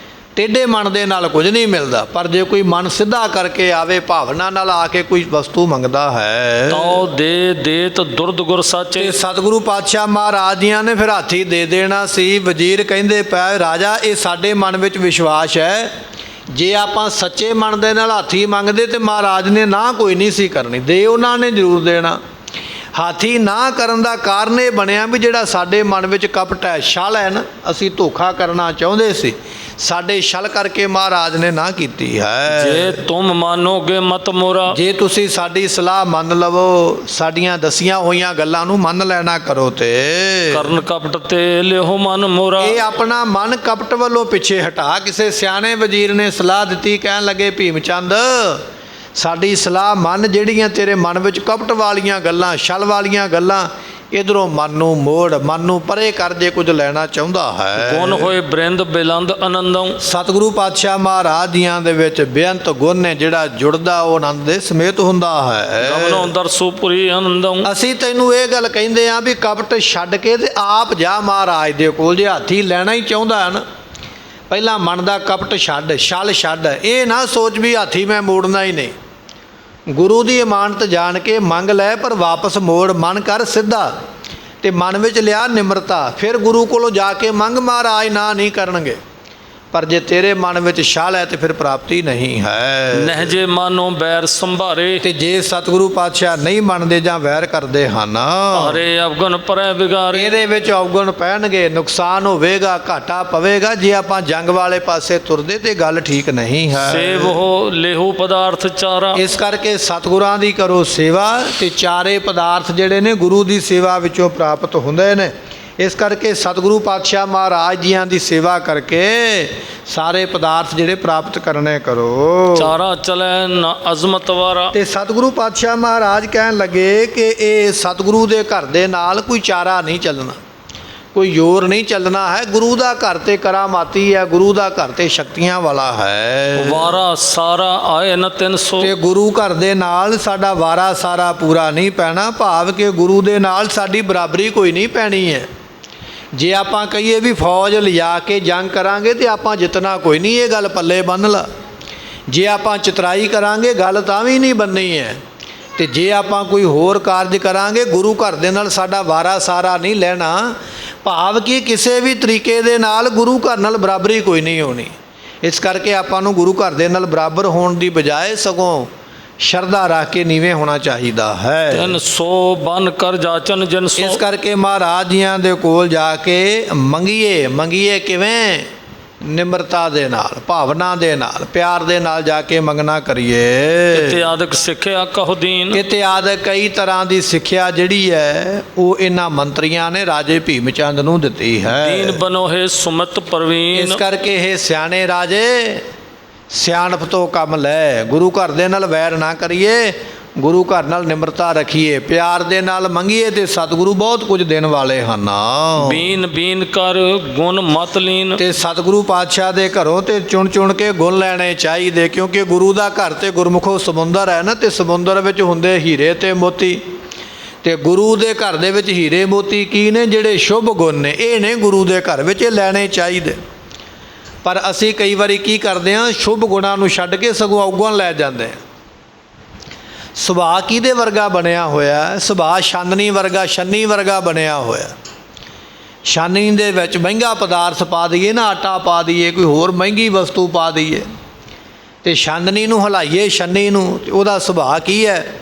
ਟੇਢੇ ਮਨ ਦੇ ਨਾਲ ਕੁਝ ਨਹੀਂ ਮਿਲਦਾ। ਪਰ ਜੇ ਕੋਈ ਮਨ ਸਿੱਧਾ ਕਰਕੇ ਆਵੇ, ਭਾਵਨਾ ਨਾਲ ਆ ਕੇ ਕੋਈ ਵਸਤੂ ਮੰਗਦਾ ਹੈ, ਤਉ ਦੇ ਦੇਤ ਦੁਰਦ ਗੁਰ ਸਾਚੇ। ਤੇ ਸਤਿਗੁਰੂ ਪਾਤਸ਼ਾਹ ਮਹਾਰਾਜ ਜੀਆਂ ਨੇ ਫਿਰ ਹਾਥੀ ਦੇ ਦੇਣਾ ਸੀ। ਵਜ਼ੀਰ ਕਹਿੰਦੇ ਪਏ, ਰਾਜਾ ਇਹ ਸਾਡੇ ਮਨ ਵਿੱਚ ਵਿਸ਼ਵਾਸ ਹੈ, ਜੇ ਆਪਾਂ ਸੱਚੇ ਮਨ ਦੇ ਨਾਲ ਹਾਥੀ ਮੰਗਦੇ ਤੇ ਮਹਾਰਾਜ ਨੇ ਨਾ ਕੋਈ ਨਹੀਂ ਸੀ ਕਰਨੀ, ਦੇ ਉਹਨਾਂ ਨੇ ਜ਼ਰੂਰ ਦੇਣਾ। ਹਾਥੀ ਨਾ ਕਰਨ ਦਾ ਕਾਰਨ ਇਹ ਬਣਿਆ ਵੀ ਜਿਹੜਾ ਸਾਡੇ ਮਨ ਵਿੱਚ ਕਪਟ ਹੈ, ਛਲ ਹੈ ਨਾ, ਅਸੀਂ ਧੋਖਾ ਕਰਨਾ ਚਾਹੁੰਦੇ ਸੀ, ਸਾਡੇ ਛਲ ਕਰਕੇ ਮਹਾਰਾਜ ਨੇ ਨਾ ਕੀਤੀ ਹੈ। ਜੇ ਤੁਮ ਮਾਨੋਗੇ ਮਤ ਮੋਰਾ। ਜੇ ਤੁਸੀਂ ਸਾਡੀ ਸਲਾਹ ਮੰਨ ਲਵੋ, ਸਾਡੀਆਂ ਦਸੀਆਂ ਹੋਈਆਂ ਗੱਲਾਂ ਨੂੰ ਮੰਨ ਲੈਣਾ ਕਰੋ, ਤੇ ਕਰਨ ਕਪਟ ਤੇ ਲਿਓ ਮਨ ਮੋਰਾ। ਇਹ ਆਪਣਾ ਮਨ ਕਪਟ ਵੱਲੋਂ ਪਿੱਛੇ ਹਟਾ। ਕਿਸੇ ਸਿਆਣੇ ਵਜ਼ੀਰ ਨੇ ਸਲਾਹ ਦਿੱਤੀ, ਕਹਿਣ ਲੱਗੇ ਭੀਮ ਚੰਦ ਸਾਡੀ ਸਲਾਹ ਮੰਨ, ਜਿਹੜੀਆਂ ਤੇਰੇ ਮਨ ਵਿੱਚ ਕਪਟ ਵਾਲੀਆਂ ਗੱਲਾਂ, ਛਲ ਵਾਲੀਆਂ ਗੱਲਾਂ, ਇਧਰੋਂ ਮਨ ਨੂੰ ਮੋੜ, ਮਨ ਨੂੰ ਪਰੇ ਕਰ, ਜੇ ਕੁਝ ਲੈਣਾ ਚਾਹੁੰਦਾ ਹੈ। ਗੁਣ ਹੋਏ ਬ੍ਰਿੰਦ ਬਿਲੰਦ ਆਨੰਦੋਂ। ਸਤਿਗੁਰੂ ਪਾਤਸ਼ਾਹ ਮਹਾਰਾਜ ਜੀਆਂ ਦੇ ਵਿੱਚ ਬੇਅੰਤ ਗੁਣ ਨੇ, ਜਿਹੜਾ ਜੁੜਦਾ ਉਹ ਆਨੰਦ ਦੇ ਸਮੇਤ ਹੁੰਦਾ ਹੈ। ਗਮਨੋਂ ਦਰਸੋ ਪੁਰੀ ਆਨੰਦੋਂ। ਅਸੀਂ ਤੈਨੂੰ ਇਹ ਗੱਲ ਕਹਿੰਦੇ ਆਂ ਵੀ ਕਪਟ ਛੱਡ ਕੇ ਤੇ ਆਪ ਜਾ ਮਹਾਰਾਜ ਦੇ ਕੋਲ। ਜੇ ਹਾਥੀ ਲੈਣਾ ਹੀ ਚਾਹੁੰਦਾ ਹੈ ਨਾ, ਪਹਿਲਾਂ ਮਨ ਦਾ ਕਪਟ ਛੱਡ, ਛਲ ਛੱਡ। ਇਹ ਨਾ ਸੋਚ ਵੀ ਹਾਥੀ ਮੈਂ ਮੋੜਨਾ ਹੀ ਨਹੀਂ। ਗੁਰੂ ਦੀ ਇਮਾਨਤ ਜਾਣ ਕੇ ਮੰਗ ਲੈ, ਪਰ ਵਾਪਸ ਮੋੜ, ਮਨ ਕਰ ਸਿੱਧਾ, ਤੇ ਮਨ ਵਿੱਚ ਲਿਆ ਨਿਮਰਤਾ। ਫਿਰ ਗੁਰੂ ਕੋਲੋਂ ਜਾ ਕੇ ਮੰਗ, ਮਹਾਰਾਜ ਨਾ ਨਹੀਂ ਕਰਨਗੇ। ਪਰ ਜੇ ਤੇਰੇ ਮਨ ਵਿੱਚ ਛਲ ਹੈ ਤੇ ਫਿਰ ਪ੍ਰਾਪਤੀ ਨਹੀਂ ਹੈ। ਨਹਿਜੇ ਮਾਨੋ ਬੈਰ ਸੰਭਾਰੇ। ਤੇ ਜੇ ਸਤਿਗੁਰੂ ਪਾਤਸ਼ਾਹ ਨਹੀਂ ਮੰਨਦੇ ਜਾਂ ਵੈਰ ਕਰਦੇ ਹਨ, ਹਰੇ ਅਵਗੁਣ ਪਰੈ ਵਿਗਾਰੇ। ਇਹਦੇ ਵਿੱਚ ਅਵਗੁਣ ਪੈਣਗੇ, ਨੁਕਸਾਨ ਹੋਵੇਗਾ, ਘਾਟਾ ਪਵੇਗਾ। ਜੇ ਆਪਾਂ ਜੰਗ ਵਾਲੇ ਪਾਸੇ ਤੁਰਦੇ ਤੇ ਗੱਲ ਠੀਕ ਨਹੀਂ ਹੈ। ਸੇਵ ਹੋ ਲੇਹੂ ਪਦਾਰਥ ਚਾਰਾ। ਇਸ ਕਰਕੇ ਸਤਿਗੁਰਾਂ ਦੀ ਕਰੋ ਸੇਵਾ, ਤੇ ਚਾਰੇ ਪਦਾਰਥ ਜਿਹੜੇ ਨੇ ਗੁਰੂ ਦੀ ਸੇਵਾ ਵਿੱਚੋਂ ਪ੍ਰਾਪਤ ਹੁੰਦੇ ਨੇ। ਇਸ ਕਰਕੇ ਸਤਿਗੁਰੂ ਪਾਤਸ਼ਾਹ ਮਹਾਰਾਜ ਜੀਆਂ ਦੀ ਸੇਵਾ ਕਰਕੇ ਸਾਰੇ ਪਦਾਰਥ ਜਿਹੜੇ ਪ੍ਰਾਪਤ ਕਰਨੇ ਕਰੋ। ਚਾਰਾ ਚਲੈ ਨਾ ਅਜ਼ਮਤ ਵਾਰਾ। ਤੇ ਸਤਿਗੁਰੂ ਪਾਤਸ਼ਾਹ ਮਹਾਰਾਜ ਕਹਿਣ ਲੱਗੇ ਕਿ ਇਹ ਸਤਿਗੁਰੂ ਦੇ ਘਰ ਦੇ ਨਾਲ ਕੋਈ ਚਾਰਾ ਨਹੀਂ ਚੱਲਣਾ, ਕੋਈ ਜ਼ੋਰ ਨਹੀਂ ਚੱਲਣਾ ਹੈ। ਗੁਰੂ ਦਾ ਘਰ ਤੇ ਕਰਾਮਾਤੀ ਹੈ, ਗੁਰੂ ਦਾ ਘਰ ਤੇ ਸ਼ਕਤੀਆਂ ਵਾਲਾ ਹੈ। ਵਾਰਾ ਸਾਰਾ ਆਏ ਨ 300। ਤੇ ਗੁਰੂ ਘਰ ਦੇ ਨਾਲ ਸਾਡਾ ਵਾਰਾ ਸਾਰਾ ਪੂਰਾ ਨਹੀਂ ਪੈਣਾ, ਭਾਵ ਕਿ ਗੁਰੂ ਦੇ ਨਾਲ ਸਾਡੀ ਬਰਾਬਰੀ ਕੋਈ ਨਹੀਂ ਪੈਣੀ ਹੈ। ਜੇ ਆਪਾਂ ਕਹੀਏ ਵੀ ਫੌਜ ਲਿਜਾ ਕੇ ਜੰਗ ਕਰਾਂਗੇ ਤੇ ਆਪਾਂ ਜਿੱਤਣਾ ਕੋਈ ਨਹੀਂ, ਇਹ ਗੱਲ ਪੱਲੇ ਬੰਨ੍ਹ ਲਾ। ਜੇ ਆਪਾਂ ਚਤਰਾਈ ਕਰਾਂਗੇ ਗੱਲ ਤਾਂ ਵੀ ਨਹੀਂ ਬੰਨਣੀ ਹੈ। ਤੇ ਜੇ ਆਪਾਂ ਕੋਈ ਹੋਰ ਕਾਰਜ ਕਰਾਂਗੇ, ਗੁਰੂ ਘਰ ਦੇ ਨਾਲ ਸਾਡਾ ਵਾਰਾ ਸਾਰਾ ਨਹੀਂ ਲੈਣਾ, ਭਾਵ ਕਿ ਕਿਸੇ ਵੀ ਤਰੀਕੇ ਦੇ ਨਾਲ ਗੁਰੂ ਘਰ ਨਾਲ ਬਰਾਬਰੀ ਕੋਈ ਨਹੀਂ ਹੋਣੀ। ਇਸ ਕਰਕੇ ਆਪਾਂ ਨੂੰ ਗੁਰੂ ਘਰ ਦੇ ਨਾਲ ਬਰਾਬਰ ਹੋਣ ਦੀ ਬਜਾਏ ਸਗੋਂ ਸ਼ਰਧਾ ਰੱਖ ਕੇ ਨੀਵੇਂ ਹੋਣਾ ਚਾਹੀਦਾ ਹੈ। 300 ਬਨ ਕਰ ਜਾਚਨ ਜਿਨ ਸੋ। ਇਸ ਕਰਕੇ ਮਹਾਰਾਜ ਜੀਆਂ ਦੇ ਕੋਲ ਜਾ ਕੇ ਮੰਗੀਏ। ਮੰਗੀਏ ਕਿਵੇਂ? ਨਿਮਰਤਾ ਦੇ ਨਾਲ, ਭਾਵਨਾ ਦੇ ਨਾਲ, ਪਿਆਰ ਦੇ ਨਾਲ ਜਾ ਕੇ ਮੰਗਣਾ ਕਰੀਏ। ਇਤਿਆਦਿਕ ਸਿੱਖਿਆ ਕਹੋ ਦੀਨ। ਇਤਿਆਦਿਕ ਕਈ ਤਰ੍ਹਾਂ ਦੀ ਸਿੱਖਿਆ ਜਿਹੜੀ ਹੈ ਉਹ ਇਹਨਾਂ ਮੰਤਰੀਆਂ ਨੇ ਰਾਜੇ ਭੀਮ ਚੰਦ ਨੂੰ ਦਿੱਤੀ ਹੈ। ਦੀਨ ਬਨੋਹੇ ਸੁਮਤ ਪ੍ਰਵੀਨ। ਇਸ ਕਰਕੇ ਇਹ ਸਿਆਣੇ ਰਾਜੇ ਸਿਆਣਪ ਤੋਂ ਕੰਮ ਲੈ। ਗੁਰੂ ਘਰ ਦੇ ਨਾਲ ਵੈਰ ਨਾ ਕਰੀਏ, ਗੁਰੂ ਘਰ ਨਾਲ ਨਿਮਰਤਾ ਰੱਖੀਏ, ਪਿਆਰ ਦੇ ਨਾਲ ਮੰਗੀਏ ਤੇ ਸਤਿਗੁਰੂ ਬਹੁਤ ਕੁਝ ਦੇਣ ਵਾਲੇ ਹਨ। ਬੀਨ ਬੀਨ ਕਰ ਗੁਣ ਮਤ ਲੀਨ। ਤੇ ਸਤਿਗੁਰੂ ਪਾਤਸ਼ਾਹ ਦੇ ਘਰੋਂ ਤੇ ਚੁਣ ਚੁਣ ਕੇ ਗੁਣ ਲੈਣੇ ਚਾਹੀਦੇ, ਕਿਉਂਕਿ ਗੁਰੂ ਦਾ ਘਰ ਤੇ ਗੁਰਮੁਖੋ ਸਮੁੰਦਰ ਹੈ ਨਾ, ਤੇ ਸਮੁੰਦਰ ਵਿੱਚ ਹੁੰਦੇ ਹੀਰੇ ਤੇ ਮੋਤੀ। ਤੇ ਗੁਰੂ ਦੇ ਘਰ ਦੇ ਵਿੱਚ ਹੀਰੇ ਮੋਤੀ ਕੀ ਨੇ? ਜਿਹੜੇ ਸ਼ੁਭ ਗੁਣ ਨੇ, ਇਹ ਨੇ ਗੁਰੂ ਦੇ ਘਰ ਵਿੱਚ, ਇਹ ਲੈਣੇ ਚਾਹੀਦੇ। ਪਰ ਅਸੀਂ ਕਈ ਵਾਰੀ ਕੀ ਕਰਦੇ ਹਾਂ, ਸ਼ੁਭ ਗੁਣਾਂ ਨੂੰ ਛੱਡ ਕੇ ਸਗੋਂ ਔਗਣ ਲੈ ਜਾਂਦੇ ਹਾਂ। ਸੁਭਾਅ ਕਿਹਦੇ ਵਰਗਾ ਬਣਿਆ ਹੋਇਆ? ਸੁਭਾਅ ਛਾਨਣੀ ਵਰਗਾ, ਛੰਨੀ ਵਰਗਾ ਬਣਿਆ ਹੋਇਆ। ਛਾਨਣੀ ਦੇ ਵਿੱਚ ਮਹਿੰਗਾ ਪਦਾਰਥ ਪਾ ਦਈਏ ਨਾ, ਆਟਾ ਪਾ ਦਈਏ, ਕੋਈ ਹੋਰ ਮਹਿੰਗੀ ਵਸਤੂ ਪਾ ਦਈਏ, ਤੇ ਛਾਨਣੀ ਨੂੰ ਹਿਲਾਈਏ, ਛੰਨੀ ਨੂੰ, ਤੇ ਉਹਦਾ ਸੁਭਾਅ ਕੀ ਹੈ?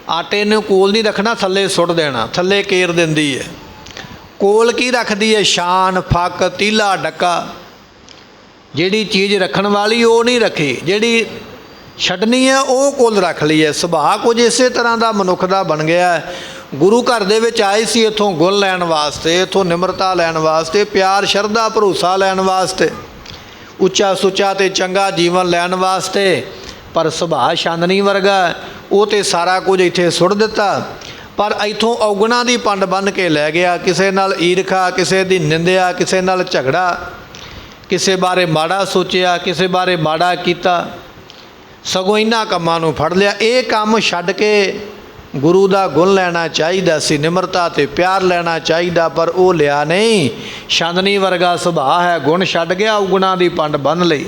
ਆਟੇ ਨੂੰ ਕੋਲ ਨਹੀਂ ਰੱਖਣਾ, ਥੱਲੇ ਸੁੱਟ ਦੇਣਾ, ਥੱਲੇ ਕੇਰ ਦਿੰਦੀ ਹੈ। ਕੋਲ ਕੀ ਰੱਖਦੀ ਹੈ? ਸ਼ਾਨ, ਫੱਕ, ਤੀਲਾ, ਡੱਕਾ। ਜਿਹੜੀ ਚੀਜ਼ ਰੱਖਣ ਵਾਲੀ ਉਹ ਨਹੀਂ ਰੱਖੀ, ਜਿਹੜੀ ਛੱਡਣੀ ਹੈ ਉਹ ਕੋਲ ਰੱਖ ਲਈ ਹੈ। ਸੁਭਾਅ ਕੁਝ ਇਸੇ ਤਰ੍ਹਾਂ ਦਾ ਮਨੁੱਖ ਦਾ ਬਣ ਗਿਆ ਹੈ। ਗੁਰੂ ਘਰ ਦੇ ਵਿੱਚ ਆਏ ਸੀ ਇੱਥੋਂ ਗੁਣ ਲੈਣ ਵਾਸਤੇ, ਇੱਥੋਂ ਨਿਮਰਤਾ ਲੈਣ ਵਾਸਤੇ, ਪਿਆਰ, ਸ਼ਰਧਾ, ਭਰੋਸਾ ਲੈਣ ਵਾਸਤੇ, ਉੱਚਾ ਸੁੱਚਾ ਤੇ ਚੰਗਾ ਜੀਵਨ ਲੈਣ ਵਾਸਤੇ। ਪਰ ਸੁਭਾਅ ਛਾਨਣੀ ਵਰਗਾ, ਉਹ ਤੇ ਸਾਰਾ ਕੁਝ ਇੱਥੇ ਸੁੱਟ ਦਿੱਤਾ। ਪਰ ਇੱਥੋਂ ਔਗੁਣਾਂ ਦੀ ਪੰਡ ਬੰਨ੍ਹ ਕੇ ਲੈ ਗਿਆ। ਕਿਸੇ ਨਾਲ ਈਰਖਾ, ਕਿਸੇ ਦੀ ਨਿੰਦਿਆ, ਕਿਸੇ ਨਾਲ ਝਗੜਾ, ਕਿਸੇ ਬਾਰੇ ਮਾੜਾ ਸੋਚਿਆ, ਕਿਸੇ ਬਾਰੇ ਮਾੜਾ ਕੀਤਾ, ਸਗੋਂ ਇਹਨਾਂ ਕੰਮਾਂ ਨੂੰ ਫੜ ਲਿਆ। ਇਹ ਕੰਮ ਛੱਡ ਕੇ ਗੁਰੂ ਦਾ ਗੁਣ ਲੈਣਾ ਚਾਹੀਦਾ ਸੀ, ਨਿਮਰਤਾ ਤੇ ਪਿਆਰ ਲੈਣਾ ਚਾਹੀਦਾ, ਪਰ ਉਹ ਲਿਆ ਨਹੀਂ। ਛੰਦਨੀ ਵਰਗਾ ਸੁਭਾਅ ਹੈ, ਗੁਣ ਛੱਡ ਗਿਆ, ਔਗੁਣਾਂ ਦੀ ਪੰਡ ਬੰਨ੍ਹ ਲਈ।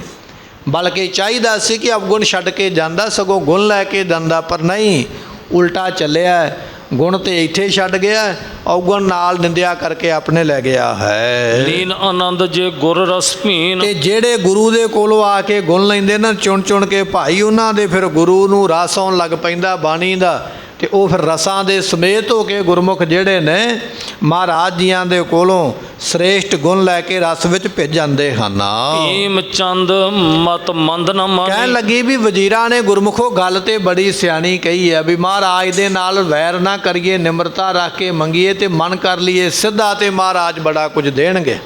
ਬਲਕਿ ਚਾਹੀਦਾ ਸੀ ਕਿ ਅਵਗੁਣ ਛੱਡ ਕੇ ਜਾਂਦਾ, ਸਗੋਂ ਗੁਣ ਲੈ ਕੇ ਜਾਂਦਾ, ਪਰ ਨਹੀਂ, ਉਲਟਾ ਚੱਲਿਆ। ਗੁਣ ਤੇ ਇੱਥੇ ਛੱਡ ਗਿਆ, ਔਗੁਣ ਨਾਲ ਨਿੰਦਿਆ ਕਰਕੇ ਆਪਣੇ ਲੈ ਗਿਆ ਹੈ। ਲੀਨ ਆਨੰਦ ਜੇ ਗੁਰ ਰਸ ਭੀਨ। ਤੇ ਜਿਹੜੇ ਗੁਰੂ ਦੇ ਕੋਲੋਂ ਆ ਕੇ ਗੁਣ ਲੈਂਦੇ ਨਾ ਚੁਣ ਚੁਣ ਕੇ ਭਾਈ, ਉਹਨਾਂ ਦੇ ਫਿਰ ਗੁਰੂ ਨੂੰ ਰਸ ਆਉਣ ਲੱਗ ਪੈਂਦਾ ਬਾਣੀ ਦਾ, ਤੇ ਉਹ ਫਿਰ ਰਸਾਂ ਦੇ ਸਮੇਤ ਹੋ ਕੇ ਗੁਰਮੁਖ ਜਿਹੜੇ ਨੇ ਮਹਾਰਾਜ ਜੀਆਂ ਦੇ ਕੋਲੋਂ ਸ੍ਰੇਸ਼ਟ ਗੁਣ ਲੈ ਕੇ ਰਸ ਵਿੱਚ ਭਿੱਜ ਜਾਂਦੇ ਹਨ। ਭੀਮ ਚੰਦ ਮਤ ਮੰਦ ਨਾ ਮਾਨੀ। ਕਹਿਣ ਲੱਗੀ ਵੀ ਵਜ਼ੀਰਾਂ ਨੇ ਗੁਰਮੁਖੋ ਗੱਲ ਤੇ ਬੜੀ ਸਿਆਣੀ ਕਹੀ ਹੈ ਵੀ ਮਹਾਰਾਜ ਦੇ ਨਾਲ ਵੈਰ ਨਾ ਕਰੀਏ, ਨਿਮਰਤਾ ਰੱਖ ਕੇ ਮੰਗੀਏ ਤੇ ਮਨ ਕਰ ਲਈਏ ਸਿੱਧਾ, ਤੇ ਮਹਾਰਾਜ ਬੜਾ ਕੁਝ ਦੇਣਗੇ।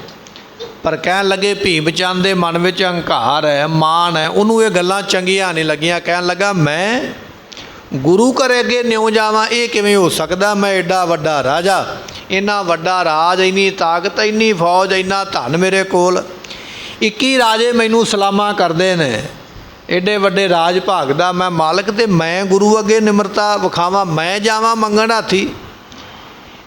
ਪਰ ਕਹਿਣ ਲੱਗੇ ਭੀਮ ਚੰਦ ਦੇ ਮਨ ਵਿੱਚ ਹੰਕਾਰ ਹੈ, ਮਾਣ ਹੈ, ਉਹਨੂੰ ਇਹ ਗੱਲਾਂ ਚੰਗੀਆਂ ਨਹੀਂ ਲੱਗੀਆਂ। ਕਹਿਣ ਲੱਗਾ ਮੈਂ ਗੁਰੂ ਘਰ ਅੱਗੇ ਨਿਉ ਜਾਵਾਂ, ਇਹ ਕਿਵੇਂ ਹੋ ਸਕਦਾ? ਮੈਂ ਐਡਾ ਵੱਡਾ ਰਾਜਾ, ਇੰਨਾ ਵੱਡਾ ਰਾਜ, ਇੰਨੀ ਤਾਕਤ, ਇੰਨੀ ਫੌਜ, ਇੰਨਾ ਧਨ ਮੇਰੇ ਕੋਲ, 21 ਰਾਜੇ ਮੈਨੂੰ ਸਲਾਮਾਂ ਕਰਦੇ ਨੇ, ਐਡੇ ਵੱਡੇ ਰਾਜ ਭਾਗ ਦਾ ਮੈਂ ਮਾਲਕ, ਤੇ ਮੈਂ ਗੁਰੂ ਅੱਗੇ ਨਿਮਰਤਾ ਵਿਖਾਵਾਂ, ਮੈਂ ਜਾਵਾਂ ਮੰਗਣ ਹਾਥੀ?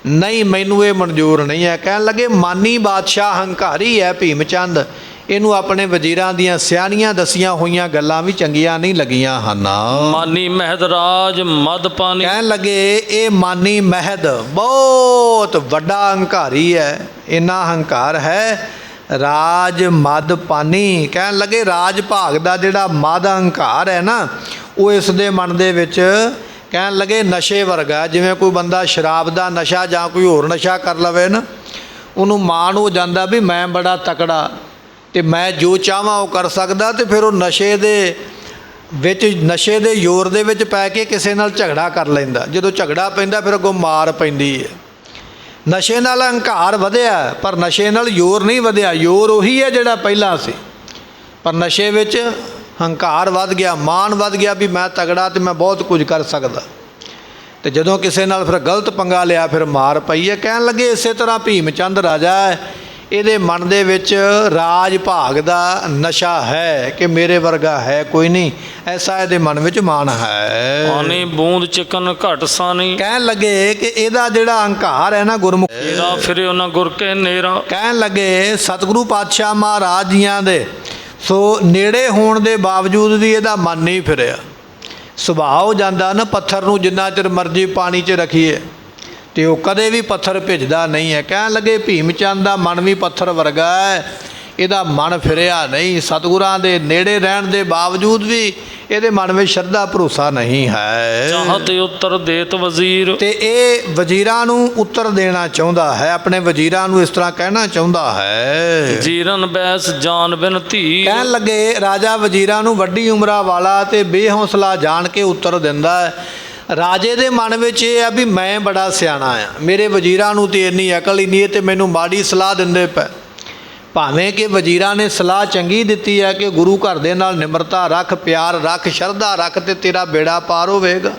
ਨਹੀਂ, ਮੈਨੂੰ ਇਹ ਮਨਜ਼ੂਰ ਨਹੀਂ ਹੈ। ਕਹਿਣ ਲੱਗੇ ਮਾਨੀ ਬਾਦਸ਼ਾਹ ਹੰਕਾਰੀ ਹੈ ਭੀਮ ਚੰਦ, ਇਹਨੂੰ ਆਪਣੇ ਵਜ਼ੀਰਾਂ ਦੀਆਂ ਸਿਆਣੀਆਂ ਦਸੀਆਂ ਹੋਈਆਂ ਗੱਲਾਂ ਵੀ ਚੰਗੀਆਂ ਨਹੀਂ ਲੱਗੀਆਂ ਹਨ। ਮਾਨੀ ਮਹਿਦ ਰਾਜ ਮਦ ਪਾਨੀ। ਕਹਿਣ ਲੱਗੇ ਇਹ ਮਾਨੀ ਮਹਿਦ ਬਹੁਤ ਵੱਡਾ ਹੰਕਾਰੀ ਹੈ, ਇੰਨਾ ਹੰਕਾਰ ਹੈ, ਰਾਜ ਮਦ ਪਾਨੀ। ਕਹਿਣ ਲੱਗੇ ਰਾਜ ਭਾਗ ਦਾ ਜਿਹੜਾ ਮਦ ਹੰਕਾਰ ਹੈ ਨਾ, ਉਹ ਇਸ ਦੇ ਮਨ ਦੇ ਵਿੱਚ ਕਹਿਣ ਲੱਗੇ ਨਸ਼ੇ ਵਰਗਾ। ਜਿਵੇਂ ਕੋਈ ਬੰਦਾ ਸ਼ਰਾਬ ਦਾ ਨਸ਼ਾ ਜਾਂ ਕੋਈ ਹੋਰ ਨਸ਼ਾ ਕਰ ਲਵੇ ਨਾ, ਉਹਨੂੰ ਮਾਣ ਹੋ ਜਾਂਦਾ ਵੀ ਮੈਂ ਬੜਾ ਤਕੜਾ ਤੇ ਮੈਂ ਜੋ ਚਾਹਾਂ ਉਹ ਕਰ ਸਕਦਾ, ਤੇ ਫਿਰ ਉਹ ਨਸ਼ੇ ਦੇ ਵਿੱਚ, ਨਸ਼ੇ ਦੇ ਜ਼ੋਰ ਦੇ ਵਿੱਚ ਪੈ ਕੇ ਕਿਸੇ ਨਾਲ ਝਗੜਾ ਕਰ ਲੈਂਦਾ। ਜਦੋਂ ਝਗੜਾ ਪੈਂਦਾ ਫਿਰ ਅੱਗੋਂ ਮਾਰ ਪੈਂਦੀ ਹੈ। ਨਸ਼ੇ ਨਾਲ ਹੰਕਾਰ ਵਧਿਆ, ਪਰ ਨਸ਼ੇ ਨਾਲ ਜ਼ੋਰ ਨਹੀਂ ਵਧਿਆ। ਜ਼ੋਰ ਉਹੀ ਹੈ ਜਿਹੜਾ ਪਹਿਲਾਂ ਸੀ, ਪਰ ਨਸ਼ੇ ਵਿੱਚ ਹੰਕਾਰ ਵੱਧ ਗਿਆ, ਮਾਣ ਵੱਧ ਗਿਆ ਵੀ ਮੈਂ ਤਗੜਾ ਤੇ ਮੈਂ ਬਹੁਤ ਕੁਝ ਕਰ ਸਕਦਾ। ਤੇ ਜਦੋਂ ਕਿਸੇ ਨਾਲ ਫਿਰ ਗਲਤ ਪੰਗਾ ਲਿਆ, ਫਿਰ ਮਾਰ ਪਈ ਹੈ। ਕਹਿਣ ਲੱਗੇ ਇਸੇ ਤਰ੍ਹਾਂ ਭੀਮ ਚੰਦ ਰਾਜਾ ਹੈ, ਇਹਦੇ ਮਨ ਦੇ ਵਿੱਚ ਰਾਜ ਭਾਗ ਦਾ ਨਸ਼ਾ ਹੈ ਕਿ ਮੇਰੇ ਵਰਗਾ ਹੈ ਕੋਈ ਨਹੀਂ, ਐਸਾ ਇਹਦੇ ਮਨ ਵਿੱਚ ਮਾਣ ਹੈ। ਪਾਣੀ ਬੂੰਦ ਚਿਕਨ ਘਟ ਸਾਨੀ। ਕਹਿਣ ਲੱਗੇ ਕਿ ਇਹਦਾ ਜਿਹੜਾ ਹੰਕਾਰ ਹੈ ਨਾ ਗੁਰਮੁਖ, ਤੇਰਾ ਫਿਰੇ ਉਹਨਾਂ ਗੁਰ ਕੇ ਨੇਰਾ। ਕਹਿਣ ਲੱਗੇ ਸਤਿਗੁਰੂ ਪਾਤਸ਼ਾਹ ਮਹਾਰਾਜ ਜੀਆਂ ਦੇ ਸੋ ਨੇੜੇ ਹੋਣ ਦੇ ਬਾਵਜੂਦ ਵੀ ਇਹਦਾ ਮਨ ਨਹੀਂ ਫਿਰਿਆ। ਸੁਭਾਅ ਹੋ ਜਾਂਦਾ ਨਾ ਪੱਥਰ ਨੂੰ ਜਿੰਨਾ ਚਿਰ ਮਰਜ਼ੀ ਪਾਣੀ 'ਚ ਰੱਖੀਏ ਤੇ ਉਹ ਕਦੇ ਵੀ ਪੱਥਰ ਭਿੱਜਦਾ ਨਹੀਂ ਹੈ। ਕਹਿਣ ਲੱਗੇ ਭੀਮ ਚੰਦ ਦਾ ਮਨ ਵੀ ਪੱਥਰ ਵਰਗਾ ਹੈ, ਇਹਦਾ ਮਨ ਫਿਰਿਆ ਨਹੀਂ। ਸਤਿਗੁਰਾਂ ਦੇ ਨੇੜੇ ਰਹਿਣ ਦੇ ਬਾਵਜੂਦ ਵੀ ਇਹਦੇ ਮਨ ਵਿੱਚ ਸ਼ਰਧਾ ਭਰੋਸਾ ਨਹੀਂ ਹੈ। ਚਾਹਤ ਉੱਤਰ ਦੇਤ ਵਜ਼ੀਰ। ਤੇ ਇਹ ਵਜ਼ੀਰਾਂ ਨੂੰ ਉੱਤਰ ਦੇਣਾ ਚਾਹੁੰਦਾ ਹੈ, ਆਪਣੇ ਵਜ਼ੀਰਾਂ ਨੂੰ ਇਸ ਤਰ੍ਹਾਂ ਕਹਿਣਾ ਚਾਹੁੰਦਾ ਹੈ। ਜੀਰਨ ਬੈਸ ਜਾਨ ਬਿਨ ਧੀ। ਕਹਿਣ ਲੱਗੇ ਰਾਜਾ ਵਜ਼ੀਰਾਂ ਨੂੰ ਵੱਡੀ ਉਮਰਾਂ ਵਾਲਾ ਤੇ ਬੇਹੌਸਲਾ ਜਾਣ ਕੇ ਉੱਤਰ ਦਿੰਦਾ ਹੈ। ਰਾਜੇ ਦੇ ਮਨ ਵਿੱਚ ਇਹ ਆ ਵੀ ਮੈਂ ਬੜਾ ਸਿਆਣਾ ਆ, ਮੇਰੇ ਵਜ਼ੀਰਾਂ ਨੂੰ ਤੇ ਇੰਨੀ ਅਕਲ ਹੀ ਨਹੀਂ ਹੈ ਤੇ ਮੈਨੂੰ ਮਾੜੀ ਸਲਾਹ ਦਿੰਦੇ ਪਏ। ਭਾਵੇਂ ਕਿ ਵਜ਼ੀਰਾਂ ਨੇ ਸਲਾਹ ਚੰਗੀ ਦਿੱਤੀ ਹੈ ਕਿ ਗੁਰੂ ਘਰ ਦੇ ਨਾਲ ਨਿਮਰਤਾ ਰੱਖ, ਪਿਆਰ ਰੱਖ, ਸ਼ਰਧਾ ਰੱਖ ਤੇ ਤੇਰਾ ਬੇੜਾ ਪਾਰ ਹੋਵੇਗਾ,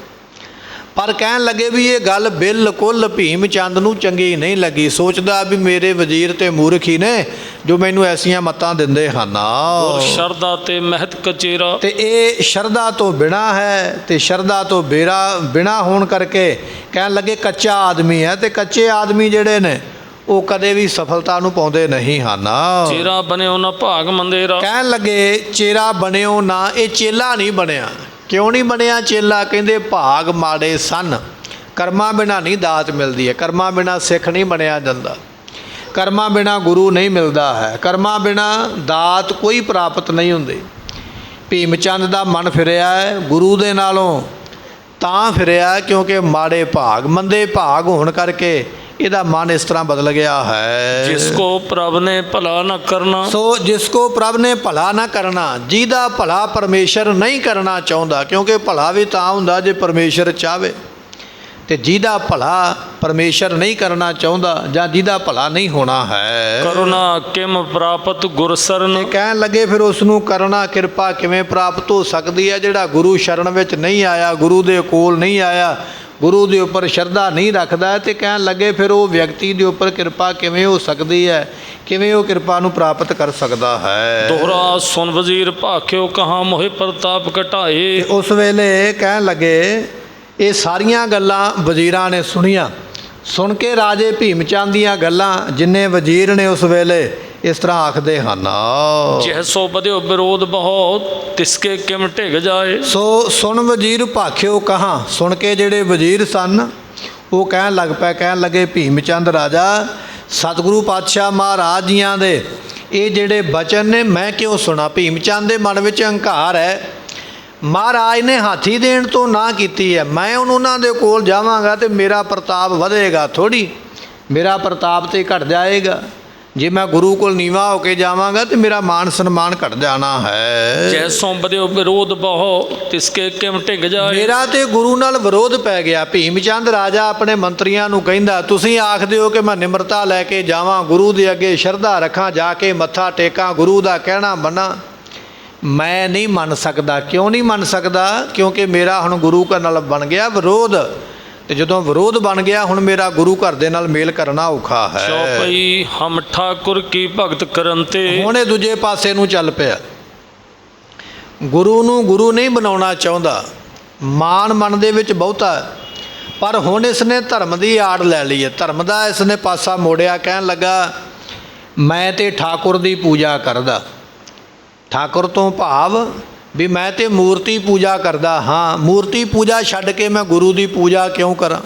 ਪਰ ਕਹਿਣ ਲੱਗੇ ਵੀ ਇਹ ਗੱਲ ਬਿਲਕੁਲ ਭੀਮ ਚੰਦ ਨੂੰ ਚੰਗੀ ਨਹੀਂ ਲੱਗੀ। ਸੋਚਦਾ ਵੀ ਮੇਰੇ ਵਜ਼ੀਰ ਤੇ ਮੂਰਖ ਹੀ ਨੇ ਜੋ ਮੈਨੂੰ ਐਸੀਆਂ ਮੱਤਾਂ ਦਿੰਦੇ ਹਨ। ਔਰ ਸ਼ਰਧਾ ਤੇ ਮਹਿਤ ਕਚੇਰਾ। ਤੇ ਇਹ ਸ਼ਰਧਾ ਤੋਂ ਬਿਨਾਂ ਹੈ, ਤੇ ਸ਼ਰਧਾ ਤੋਂ ਬਿਨਾਂ ਹੋਣ ਕਰਕੇ ਕਹਿਣ ਲੱਗੇ ਕੱਚਾ ਆਦਮੀ ਹੈ, ਤੇ ਕੱਚੇ ਆਦਮੀ ਜਿਹੜੇ ਨੇ ਉਹ ਕਦੇ ਵੀ ਸਫਲਤਾ ਨੂੰ ਪਾਉਂਦੇ ਨਹੀਂ ਹਨ। ਚੇਰਾ ਬਣਿਓ ਨਾ ਭਾਗ ਮੰਦੇਰਾ। ਕਹਿਣ ਲੱਗੇ ਚੇਰਾ ਬਣਿਓ ਨਾ, ਇਹ ਚੇਲਾ ਨਹੀਂ ਬਣਿਆ। ਕਿਉਂ ਨਹੀਂ ਬਣਿਆ ਚੇਲਾ? ਕਹਿੰਦੇ ਭਾਗ ਮਾੜੇ ਸਨ, ਕਰਮਾਂ ਬਿਨਾਂ ਨਹੀਂ ਦਾਤ ਮਿਲਦੀ ਹੈ, ਕਰਮਾਂ ਬਿਨਾਂ ਸਿੱਖ ਨਹੀਂ ਬਣਿਆ ਜਾਂਦਾ, ਕਰਮਾਂ ਬਿਨਾਂ ਗੁਰੂ ਨਹੀਂ ਮਿਲਦਾ ਹੈ, ਕਰਮਾਂ ਬਿਨਾਂ ਦਾਤ ਕੋਈ ਪ੍ਰਾਪਤ ਨਹੀਂ ਹੁੰਦੀ। ਭੀਮ ਚੰਦ ਦਾ ਮਨ ਫਿਰਿਆ ਹੈ ਗੁਰੂ ਦੇ ਨਾਲੋਂ, ਤਾਂ ਫਿਰਿਆ ਕਿਉਂਕਿ ਮਾੜੇ ਭਾਗ, ਮੰਦੇ ਭਾਗ ਹੋਣ ਕਰਕੇ ਇਹਦਾ ਮਨ ਇਸ ਤਰ੍ਹਾਂ ਬਦਲ ਗਿਆ ਹੈ। ਜਿਸ ਕੋ ਪ੍ਰਭ ਨੇ ਭਲਾ ਨਾ ਕਰਨਾ। ਸੋ ਜਿਸ ਕੋ ਪ੍ਰਭ ਨੇ ਭਲਾ ਨਾ ਕਰਨਾ, ਜਿਹਦਾ ਭਲਾ ਪਰਮੇਸ਼ਰ ਨਹੀਂ ਕਰਨਾ ਚਾਹੁੰਦਾ, ਕਿਉਂਕਿ ਭਲਾ ਵੀ ਤਾਂ ਹੁੰਦਾ ਜੇ ਪਰਮੇਸ਼ਰ ਚਾਹਵੇ, ਤੇ ਜਿਹਦਾ ਭਲਾ ਪਰਮੇਸ਼ਰ ਨਹੀਂ ਕਰਨਾ ਚਾਹੁੰਦਾ ਜਾਂ ਜਿਹਦਾ ਭਲਾ ਨਹੀਂ ਹੋਣਾ ਹੈ। ਕਰੁਣਾ ਕਿਮ ਪ੍ਰਾਪਤ ਗੁਰ ਸਰਨ। ਤੇ ਕਹਿਣ ਲੱਗੇ ਫਿਰ ਉਸ ਨੂੰ ਕਰੁਣਾ ਕਿਰਪਾ ਕਿਵੇਂ ਪ੍ਰਾਪਤ ਹੋ ਸਕਦੀ ਹੈ ਜਿਹੜਾ ਗੁਰੂ ਸ਼ਰਨ ਵਿੱਚ ਨਹੀਂ ਆਇਆ, ਗੁਰੂ ਦੇ ਕੋਲ ਨਹੀਂ ਆਇਆ, ਗੁਰੂ ਦੇ ਉੱਪਰ ਸ਼ਰਧਾ ਨਹੀਂ ਰੱਖਦਾ ਤੇ ਕਹਿਣ ਲੱਗੇ ਫਿਰ ਉਹ ਵਿਅਕਤੀ ਦੇ ਉੱਪਰ ਕਿਰਪਾ ਕਿਵੇਂ ਹੋ ਸਕਦੀ ਹੈ, ਕਿਵੇਂ ਉਹ ਕਿਰਪਾ ਨੂੰ ਪ੍ਰਾਪਤ ਕਰ ਸਕਦਾ ਹੈ। ਦੋਹਰਾ ਸੁਨ ਵਜ਼ੀਰ ਭਾਖਿਓ ਕਹਾ ਮੋਹਿ ਪ੍ਰਤਾਪ ਘਟਾਏ। ਤੇ ਉਸ ਵੇਲੇ ਕਹਿਣ ਲੱਗੇ ਇਹ ਸਾਰੀਆਂ ਗੱਲਾਂ ਵਜ਼ੀਰਾਂ ਨੇ ਸੁਣੀਆਂ। ਸੁਣ ਕੇ ਰਾਜੇ ਭੀਮ ਚੰਦ ਦੀਆਂ ਗੱਲਾਂ ਜਿੰਨੇ ਵਜ਼ੀਰ ਨੇ ਉਸ ਵੇਲੇ ਇਸ ਤਰ੍ਹਾਂ ਆਖਦੇ ਹਨ, ਜਿਹ ਸੋ ਬਧਿਓ ਵਿਰੋਧ ਬਹੁਤ ਤਿਸਕੇ ਕਿਮ ਢਿਗ ਜਾਏ। ਸੋ ਸੁਣ ਵਜ਼ੀਰ ਭਾਖਿਓ ਕਹਾਂ, ਸੁਣ ਕੇ ਜਿਹੜੇ ਵਜ਼ੀਰ ਸਨ ਉਹ ਕਹਿਣ ਲੱਗ ਪਏ, ਕਹਿਣ ਲੱਗੇ ਭੀਮ ਚੰਦ ਰਾਜਾ ਸਤਿਗੁਰੂ ਪਾਤਸ਼ਾਹ ਮਹਾਰਾਜ ਜੀਆਂ ਦੇ ਇਹ ਜਿਹੜੇ ਬਚਨ ਨੇ ਮੈਂ ਕਿਉਂ ਸੁਣਾ। ਭੀਮ ਚੰਦ ਦੇ ਮਨ ਵਿੱਚ ਹੰਕਾਰ ਹੈ, ਮਹਾਰਾਜ ਨੇ ਹਾਥੀ ਦੇਣ ਤੋਂ ਨਾ ਕੀਤੀ ਹੈ, ਮੈਂ ਹੁਣ ਉਹਨਾਂ ਦੇ ਕੋਲ ਜਾਵਾਂਗਾ ਤੇ ਮੇਰਾ ਪ੍ਰਤਾਪ ਵਧੇਗਾ ਥੋੜ੍ਹੀ, ਮੇਰਾ ਪ੍ਰਤਾਪ ਤੇ ਘਟ ਜਾਏਗਾ। ਜੇ ਮੈਂ ਗੁਰੂ ਕੋਲ ਨੀਵਾਂ ਹੋ ਕੇ ਜਾਵਾਂਗਾ ਤੇ ਮੇਰਾ ਮਾਨ ਸਨਮਾਨ ਘਟ ਜਾਣਾ ਹੈ। ਜੈਸੋਂ ਬਧਿਓ ਵਿਰੋਧ ਬਹੁ ਤਿਸਕੇ ਕਿਮ ਢਿਗ ਜਾਏ। ਮੇਰਾ ਤੇ ਗੁਰੂ ਨਾਲ ਵਿਰੋਧ ਪੈ ਗਿਆ। ਭੀਮ ਚੰਦ ਰਾਜਾ ਆਪਣੇ ਮੰਤਰੀਆਂ ਨੂੰ ਕਹਿੰਦਾ ਤੁਸੀਂ ਆਖਦੇ ਹੋ ਕਿ ਮੈਂ ਨਿਮਰਤਾ ਲੈ ਕੇ ਜਾਵਾਂ, ਗੁਰੂ ਦੇ ਅੱਗੇ ਸ਼ਰਧਾ ਰੱਖਾਂ, ਜਾ ਕੇ ਮੱਥਾ ਟੇਕਾਂ, ਗੁਰੂ ਦਾ ਕਹਿਣਾ ਮੰਨਾਂ, ਮੈਂ ਨਹੀਂ ਮੰਨ ਸਕਦਾ। ਕਿਉਂ ਨਹੀਂ ਮੰਨ ਸਕਦਾ? ਕਿਉਂਕਿ ਮੇਰਾ ਹੁਣ ਗੁਰੂ ਘਰ ਨਾਲ ਬਣ ਗਿਆ ਵਿਰੋਧ, ਤੇ ਜਦੋਂ ਵਿਰੋਧ ਬਣ ਗਿਆ ਹੁਣ ਮੇਰਾ ਗੁਰੂ ਘਰ ਦੇ ਨਾਲ ਮੇਲ ਕਰਨਾ ਔਖਾ ਹੈ। ਚੌਪਈ ਹਮ ਠਾਕੁਰ ਕੀ ਭਗਤ ਕਰਨ ਤੇ। ਹੁਣ ਇਹ ਦੂਜੇ ਪਾਸੇ ਨੂੰ ਚੱਲ ਪਿਆ। ਗੁਰੂ ਨੂੰ ਗੁਰੂ ਨਹੀਂ ਬਣਾਉਣਾ ਚਾਹੁੰਦਾ, ਮਾਨ ਮਨ ਦੇ ਵਿੱਚ ਬਹੁਤਾ, ਪਰ ਹੁਣ ਇਸ ਨੇ ਧਰਮ ਦੀ ਆੜ ਲੈ ਲਈ ਹੈ। ਧਰਮ ਦਾ ਇਸ ਨੇ ਪਾਸਾ ਮੋੜਿਆ, ਕਹਿਣ ਲੱਗਾ ਮੈਂ ਤੇ ਠਾਕੁਰ ਦੀ ਪੂਜਾ ਕਰਦਾ। ਠਾਕੁਰ ਤੋਂ ਭਾਵ ਵੀ ਮੈਂ ਤੇ ਮੂਰਤੀ ਪੂਜਾ ਕਰਦਾ ਹਾਂ, ਮੂਰਤੀ ਪੂਜਾ ਛੱਡ ਕੇ ਮੈਂ ਗੁਰੂ ਦੀ ਪੂਜਾ ਕਿਉਂ ਕਰਾਂ।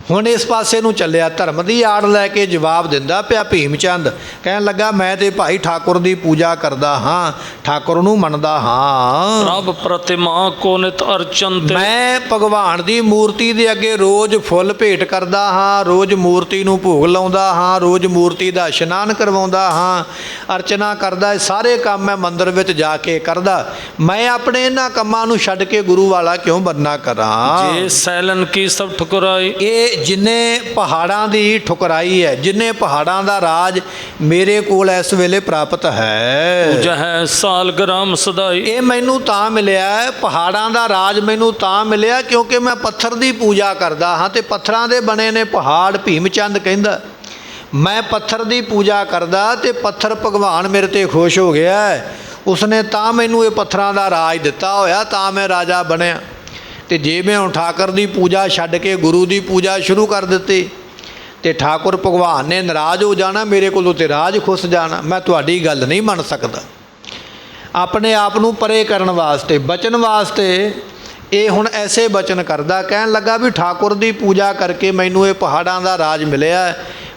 ਹੁਣ ਇਸ ਪਾਸੇ ਨੂੰ ਚੱਲਿਆ, ਧਰਮ ਦੀ ਆੜ ਲੈ ਕੇ ਜਵਾਬ ਦਿੰਦਾ ਪਿਆ ਭੀਮ ਚੰਦ। ਕਹਿਣ ਲੱਗਾ ਮੈਂ ਤੇ ਭਾਈ ਠਾਕੁਰ ਦੀ ਪੂਜਾ ਕਰਦਾ ਹਾਂ, ਠਾਕੁਰ ਨੂੰ ਮੰਨਦਾ ਹਾਂ। ਪ੍ਰਭ ਪ੍ਰਤਿਮਾ ਕੋ ਨਿਤ ਅਰਚਨ ਤੇ। ਮੈਂ ਭਗਵਾਨ ਦੀ ਮੂਰਤੀ ਦੇ ਅੱਗੇ ਰੋਜ਼ ਫੁੱਲ ਭੇਟ ਕਰਦਾ ਹਾਂ, ਰੋਜ਼ ਮੂਰਤੀ ਨੂੰ ਭੋਗ ਲਾਉਂਦਾ ਹਾਂ, ਰੋਜ਼ ਮੂਰਤੀ ਦਾ ਇਸ਼ਨਾਨ ਕਰਵਾਉਂਦਾ ਹਾਂ, ਅਰਚਨਾ ਕਰਦਾ। ਸਾਰੇ ਕੰਮ ਮੈਂ ਮੰਦਿਰ ਵਿੱਚ ਜਾ ਕੇ ਕਰਦਾ। ਮੈਂ ਆਪਣੇ ਇਹਨਾਂ ਕੰਮਾਂ ਨੂੰ ਛੱਡ ਕੇ ਗੁਰੂ ਵਾਲਾ ਕਿਉਂ ਬਣਨਾ ਕਰਾਂ। ਜੇ ਸੈਲਨ ਕੀ ਸਭ ਠੁਕਰਾਈ। ਇਹ ਜਿੰਨੇ ਪਹਾੜਾਂ ਦੀ ਠੁਕਰਾਈ ਹੈ, ਜਿੰਨੇ ਪਹਾੜਾਂ ਦਾ ਰਾਜ ਮੇਰੇ ਕੋਲ ਇਸ ਵੇਲੇ ਪ੍ਰਾਪਤ ਹੈ, ਜਹ ਸਾਲ ਗ੍ਰਾਮ ਸਦਾਈ। ਇਹ ਮੈਨੂੰ ਤਾਂ ਮਿਲਿਆ, ਪਹਾੜਾਂ ਦਾ ਰਾਜ ਮੈਨੂੰ ਤਾਂ ਮਿਲਿਆ ਕਿਉਂਕਿ ਮੈਂ ਪੱਥਰ ਦੀ ਪੂਜਾ ਕਰਦਾ ਹਾਂ ਤੇ ਪੱਥਰਾਂ ਦੇ ਬਣੇ ਨੇ ਪਹਾੜ। ਭੀਮ ਚੰਦ ਕਹਿੰਦਾ ਮੈਂ ਪੱਥਰ ਦੀ ਪੂਜਾ ਕਰਦਾ ਤੇ ਪੱਥਰ ਭਗਵਾਨ ਮੇਰੇ ਤੇ ਖੁਸ਼ ਹੋ ਗਿਆ, ਉਸਨੇ ਤਾਂ ਮੈਨੂੰ ਇਹ ਪੱਥਰਾਂ ਦਾ ਰਾਜ ਦਿੱਤਾ ਹੋਇਆ, ਤਾਂ ਮੈਂ ਰਾਜਾ ਬਣਿਆ। ਤੇ ਜੇ ਮੈਂ ਹੁਣ ਠਾਕੁਰ ਦੀ ਪੂਜਾ ਛੱਡ ਕੇ ਗੁਰੂ ਦੀ ਪੂਜਾ ਸ਼ੁਰੂ ਕਰ ਦਿੱਤੀ ਤੇ ਠਾਕੁਰ ਭਗਵਾਨ ਨੇ ਨਾਰਾਜ਼ ਹੋ ਜਾਣਾ, ਮੇਰੇ ਕੋਲੋਂ ਤੇ ਰਾਜ ਖੁੱਸ ਜਾਣਾ। ਮੈਂ ਤੁਹਾਡੀ ਗੱਲ ਨਹੀਂ ਮੰਨ ਸਕਦਾ। ਆਪਣੇ ਆਪ ਨੂੰ ਪਰੇ ਕਰਨ ਵਾਸਤੇ, ਬਚਨ ਵਾਸਤੇ ਇਹ ਹੁਣ ਐਸੇ ਬਚਨ ਕਰਦਾ। ਕਹਿਣ ਲੱਗਾ ਵੀ ਠਾਕੁਰ ਦੀ ਪੂਜਾ ਕਰਕੇ ਮੈਨੂੰ ਇਹ ਪਹਾੜਾਂ ਦਾ ਰਾਜ ਮਿਲਿਆ,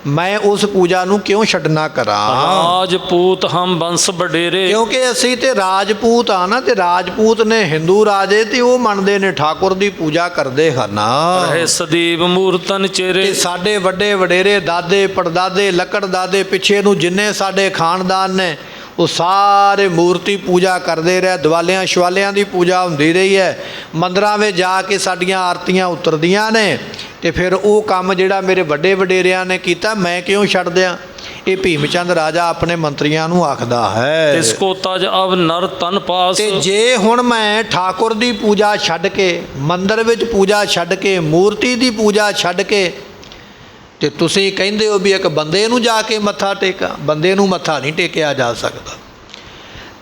ਮੈਂ ਉਸ ਪੂਜਾ ਨੂੰ ਕਿਉਂ ਛੱਡਣਾ ਕਰਾਂ। ਰਾਜਪੂਤ ਹਮ ਬੰਸ ਵਡੇਰੇ। ਕਿਉਂਕਿ ਅਸੀਂ ਤੇ ਰਾਜਪੂਤ ਆ ਨਾ, ਤੇ ਰਾਜਪੂਤ ਨੇ ਹਿੰਦੂ ਰਾਜੇ ਤੇ ਉਹ ਮੰਨਦੇ ਨੇ ਠਾਕੁਰ ਦੀ ਪੂਜਾ ਕਰਦੇ ਹਨ। ਰਹੇ ਸਦੀਵ ਮੂਰਤਨ ਚਿਹਰੇ। ਤੇ ਸਾਡੇ ਵੱਡੇ ਵਡੇਰੇ ਦਾਦੇ ਪੜਦਾਦੇ ਲੱਕੜ ਦਾਦੇ ਪਿੱਛੇ ਨੂੰ ਜਿੰਨੇ ਸਾਡੇ ਖਾਨਦਾਨ ਨੇ ਉਹ ਸਾਰੇ ਮੂਰਤੀ ਪੂਜਾ ਕਰਦੇ ਰਹੇ। ਦਿਵਾਲਿਆਂ ਸ਼ਿਵਾਲਿਆਂ ਦੀ ਪੂਜਾ ਹੁੰਦੀ ਰਹੀ ਹੈ, ਮੰਦਰਾਂ ਵਿੱਚ ਜਾ ਕੇ ਸਾਡੀਆਂ ਆਰਤੀਆਂ ਉਤਰਦੀਆਂ ਨੇ। ਤੇ ਫਿਰ ਉਹ ਕੰਮ ਜਿਹੜਾ ਮੇਰੇ ਵੱਡੇ ਵਡੇਰਿਆਂ ਨੇ ਕੀਤਾ ਮੈਂ ਕਿਉਂ ਛੱਡ ਦਿਆਂ। ਇਹ ਭੀਮ ਚੰਦ ਰਾਜਾ ਆਪਣੇ ਮੰਤਰੀਆਂ ਨੂੰ ਆਖਦਾ ਹੈ। ਇਸ ਕੋ ਤਜ ਅਬ ਨਰ ਤਨ ਪਾਸ। ਤੇ ਜੇ ਹੁਣ ਮੈਂ ਠਾਕੁਰ ਦੀ ਪੂਜਾ ਛੱਡ ਕੇ, ਮੰਦਰ ਵਿੱਚ ਪੂਜਾ ਛੱਡ ਕੇ, ਮੂਰਤੀ ਦੀ ਪੂਜਾ ਛੱਡ ਕੇ, ਤੇ ਤੁਸੀਂ ਕਹਿੰਦੇ ਹੋ ਵੀ ਇੱਕ ਬੰਦੇ ਨੂੰ ਜਾ ਕੇ ਮੱਥਾ ਟੇਕਾਂ, ਬੰਦੇ ਨੂੰ ਮੱਥਾ ਨਹੀਂ ਟੇਕਿਆ ਜਾ ਸਕਦਾ।